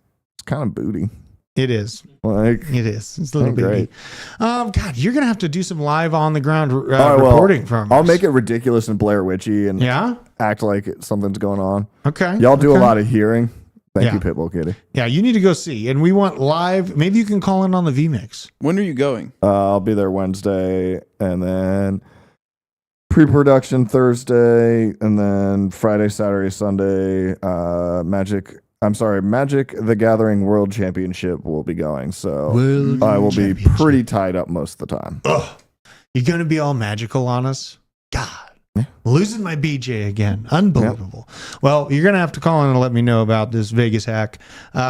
kind of booty. It is. Like, It is. It's a little Ain't baby. great. God, you're gonna have to do some live on the ground all right, well, reporting from. I'll us. make it ridiculous and Blair Witchy and Yeah. act like something's going on. Okay. Y'all do okay. a lot of hearing. Thank Yeah. you, Pitbull Kitty. Yeah, you need to go see, and we want live. Maybe you can call in on the VMix. When are you going? I'll be there Wednesday, and then pre-production Thursday, and then Friday, Saturday, Sunday. Magic the Gathering World Championship will be going, so World I will be Championship. pretty tied up most of the time. Ugh, you're gonna be all magical on us. God, losing my BJ again. Unbelievable. Well, you're gonna have to call in and let me know about this Vegas hack.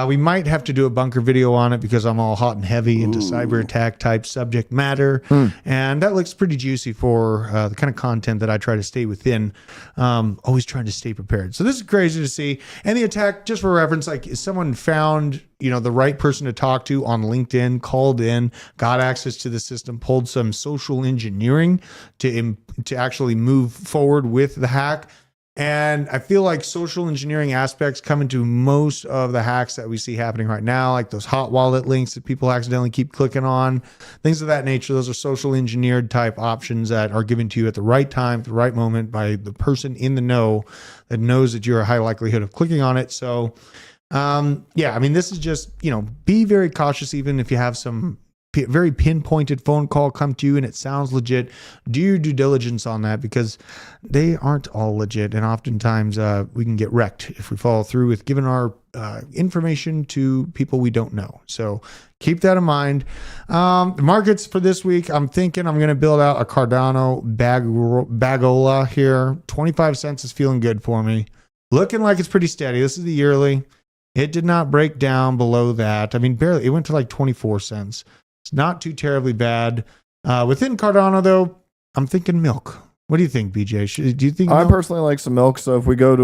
We might have to do a bunker video on it because I'm all hot and heavy into cyber attack type subject matter, and that looks pretty juicy for the kind of content that I try to stay within. Always trying to stay prepared. So this is crazy to see. And the attack, just for reference, like someone found the right person to talk to on LinkedIn, called in, got access to the system, pulled some social engineering to actually move forward with the hack. And I feel like social engineering aspects come into most of the hacks that we see happening right now, like those hot wallet links that people accidentally keep clicking on, things of that nature. Those are social engineered type options that are given to you at the right time, at the right moment by the person in the know that knows that you're a high likelihood of clicking on it. So, yeah, I mean, this is just, be very cautious, even if you have some very pinpointed phone call come to you and it sounds legit. Do your due diligence on that because they aren't all legit. And oftentimes we can get wrecked if we follow through with giving our information to people we don't know. So keep that in mind. The markets for this week, I'm thinking I'm going to build out a Cardano bagola here. 25 cents is feeling good for me. Looking like it's pretty steady. This is the yearly. It did not break down below that. I mean, barely. It went to like 24 cents. It's not too terribly bad. Within Cardano, though, I'm thinking milk. What do you think, BJ? Do you think I milk? personally like some milk? So if we go to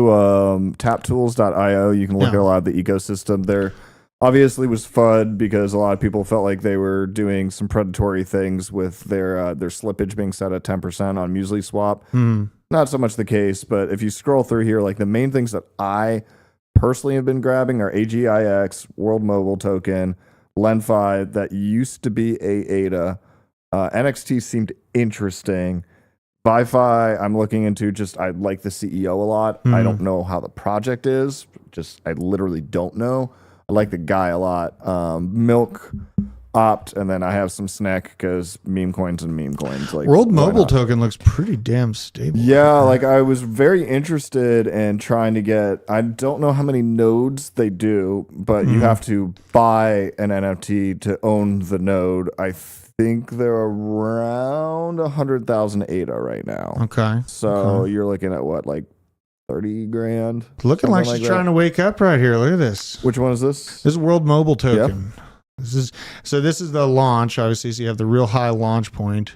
taptools.io, you can look at a lot of the ecosystem there. Obviously, was FUD because a lot of people felt like they were doing some predatory things with their slippage being set at 10% on Muesli Swap. Not so much the case, but if you scroll through here, like the main things that I personally have been grabbing are AGIX, World Mobile Token, LenFi that used to be AADA. NXT seemed interesting. Wi-Fi, I'm looking into I like the CEO a lot. I don't know how the project is. I literally don't know. I like the guy a lot. Milk, Opt, and then I have some snack because meme coins and meme coins. Like World Mobile Token looks pretty damn stable. Yeah, like I was very interested in trying to get, I don't know how many nodes they do, but you have to buy an NFT to own the node. I think they're around 100,000 ADA right now. Okay. So you're looking at what, like 30 grand? Looking like she's trying to wake up right here. Look at this. Which one is this? This is World Mobile Token. Yep. This is the launch. Obviously, so you have the real high launch point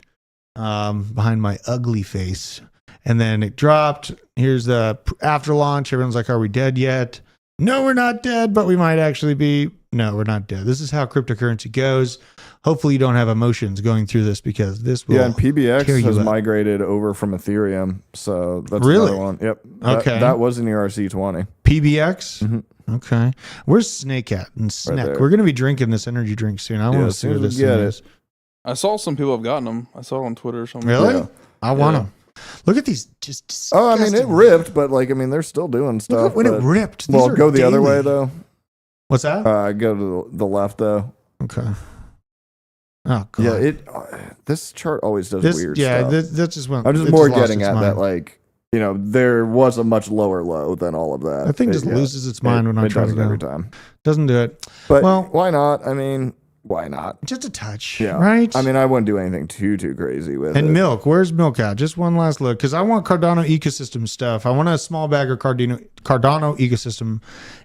behind my ugly face. And then it dropped. Here's the after launch. Everyone's like, are we dead yet? No, we're not dead, but we might actually be. No, we're not dead. This is how cryptocurrency goes. Hopefully you don't have emotions going through this because this will. Yeah, and PBX has migrated over from Ethereum. So that's really another one. Yep. Okay. That was in the ERC20. PBX? Mm-hmm. Okay. Where's Snake at? And Snack. Right, we're going to be drinking this energy drink soon. I want to see what this is. I saw some people have gotten them. I saw it on Twitter or something. Really? Yeah. I want them. Look at these just I mean, it ripped, but they're still doing stuff. When it ripped. Well, go the other way, though. What's that? Go to the left, though. Okay. Oh, God. Yeah, this chart always does weird stuff. Yeah, that's just one. I'm just more getting at that, there was a much lower low than all of that. I think just loses its mind when I try to go. Every time. Doesn't do it. But why not? I mean, why not? Just a touch, right? I mean, I wouldn't do anything too crazy with it. And milk, where's milk at? Just one last look, because I want Cardano ecosystem stuff. I want a small bag of Cardano ecosystem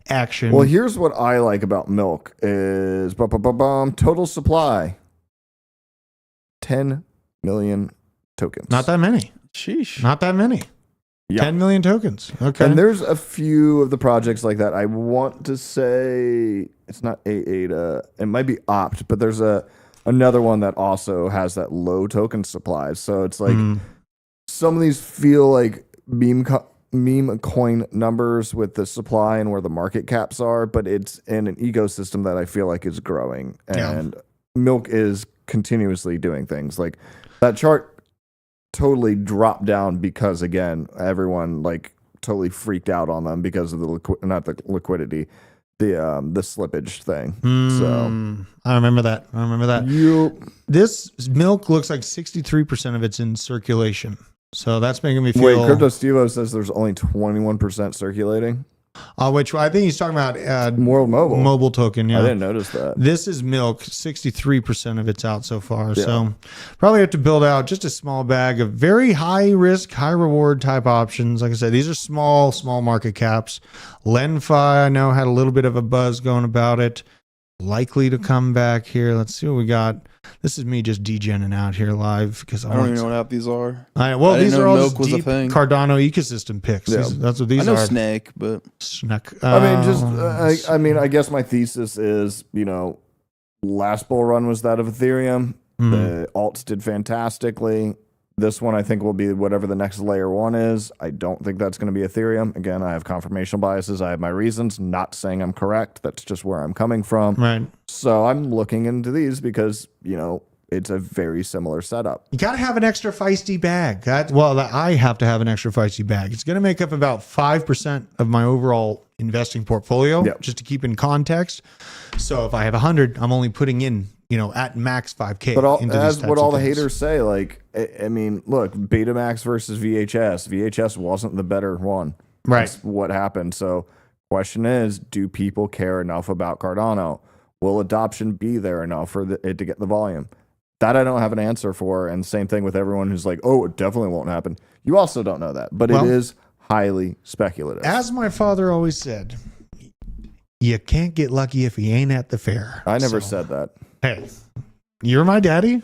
action. Well, here's what I like about milk is total supply. 10 million tokens. Not that many. Sheesh. Not that many. Yeah. 10 million tokens. Okay. And there's a few of the projects like that. I want to say it's not AADA. It might be Opt, but there's another one that also has that low token supply. So it's like some of these feel like meme coin numbers with the supply and where the market caps are, but it's in an ecosystem that I feel like is growing. And milk is continuously doing things. Like that chart totally dropped down because again everyone totally freaked out on them because of the liquidity, the slippage thing. So I remember that. This milk looks like 63% of it's in circulation, so that's making me feel. Wait, Crypto Stevo says there's only 21% circulating. Which I think he's talking about World Mobile Token. Yeah, I didn't notice that. This is milk. 63% of it's out so far. Yeah. So probably have to build out just a small bag of very high risk, high reward type options. Like I said, these are small market caps. LenFi, I know, had a little bit of a buzz going about it. Likely to come back here. Let's see what we got. This is me just degenning out here live because I don't even know what app these are. These are all just deep Cardano ecosystem picks. Yeah. That's what these are. I know Snake, but I guess my thesis is, last bull run was that of Ethereum. The alts did fantastically. This one I think will be whatever the next layer one is. I don't think that's going to be Ethereum. Again, I have confirmation biases. I have my reasons. Not saying I'm correct. That's just where I'm coming from. Right. So I'm looking into these because, it's a very similar setup. You got to have an extra feisty bag. I have to have an extra feisty bag. It's going to make up about 5% of my overall investing portfolio, just to keep in context. So if I have 100, I'm only putting in, at max 5K. But as what all the haters say, look, Betamax versus VHS. VHS wasn't the better one. Right. That's what happened. So Question is, do people care enough about Cardano? Will adoption be there enough for it to get the volume? That I don't have an answer for. And same thing with everyone who's like, oh, it definitely won't happen. You also don't know that, but it is highly speculative. As my father always said, you can't get lucky if he ain't at the fair. I never said that. Hey, you're my daddy?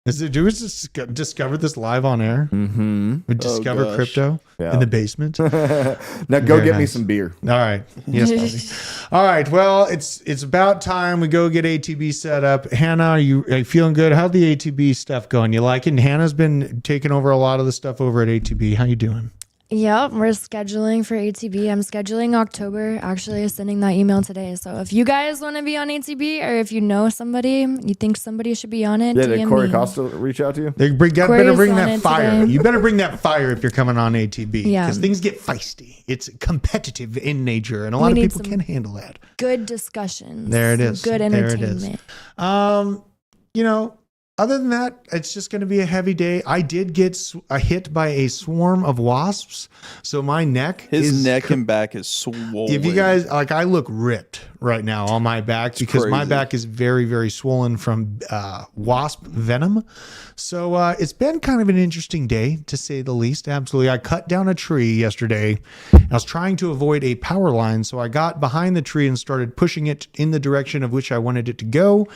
Do we just discover this live on air? Mm-hmm. We discover crypto in the basement. Now go get me some beer. All right. Yes, buddy. All right. Well, it's about time we go get ATB set up. Hannah, are you feeling good? How's the ATB stuff going? You like it? And Hannah's been taking over a lot of the stuff over at ATB. How you doing? Yep, we're scheduling for ATB. I'm scheduling October, actually sending that email today. So if you guys want to be on ATB, or if you know somebody, you think somebody should be on it, yeah, did DM Corey me. Costa reach out to you? They better bring that fire. Today. You better bring that fire if you're coming on ATB. Yeah. Because things get feisty. It's competitive in nature, and a lot of people can't handle that. Good discussions. There it is. Good entertainment. You know, other than that, it's just going to be a heavy day. I did get hit by a swarm of wasps, so my neck His neck and back is swollen. If you guys, like, I look ripped right now on my back because my back is very, very swollen from wasp venom. So it's been kind of an interesting day, to say the least. Absolutely. I cut down a tree yesterday. I was trying to avoid a power line, so I got behind the tree and started pushing it in the direction of which I wanted it to go.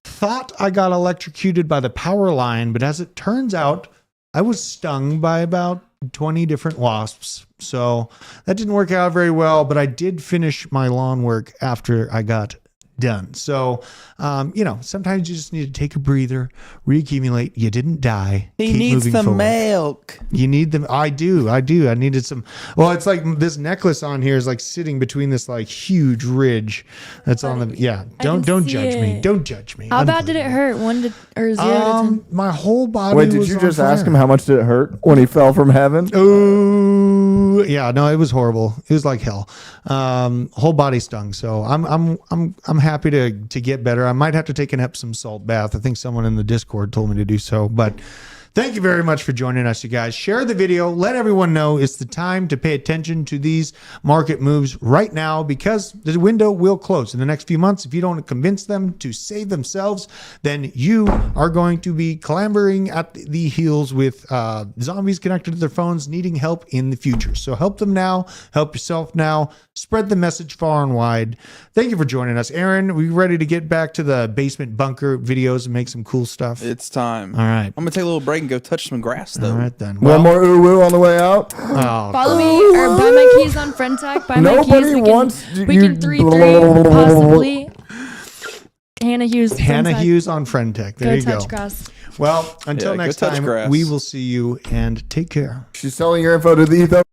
Thought I got electrocuted by the power line, but as it turns out, I was stung by about 20 different wasps. So that didn't work out very well, but I did finish my lawn work after I got done. So, sometimes you just need to take a breather, reaccumulate. You didn't die. He Keep needs moving some forward. milk. You need them. I do. I needed some. Well, it's like this necklace on here is like sitting between this like huge ridge that's on the. Yeah. Don't judge me. Don't judge me. How bad did it hurt? 1 to 0 to 10? My whole body. Wait, did you just ask him how much did it hurt when he fell from heaven? Oh, yeah. No, it was horrible. It was like hell. Whole body stung. So I'm happy to get better. I might have to take an Epsom salt bath. I think someone in the Discord told me to do so, but thank you very much for joining us, you guys. Share the video. Let everyone know it's the time to pay attention to these market moves right now, because the window will close in the next few months. If you don't convince them to save themselves, then you are going to be clambering at the heels with zombies connected to their phones needing help in the future. So help them now. Help yourself now. Spread the message far and wide. Thank you for joining us. Aaron, are we ready to get back to the basement bunker videos and make some cool stuff? It's time. All right. I'm going to take a little break and go touch some grass, though. All right, then. One more ooh-woo on the way out. Follow me or buy my keys on Friendtech. Buy my keys. We can 3-3 possibly. Hannah Hughes. Hannah Hughes on Friendtech. There you go. Touch grass. Well, until next time, grass. we will see you, and take care. She's selling your info to the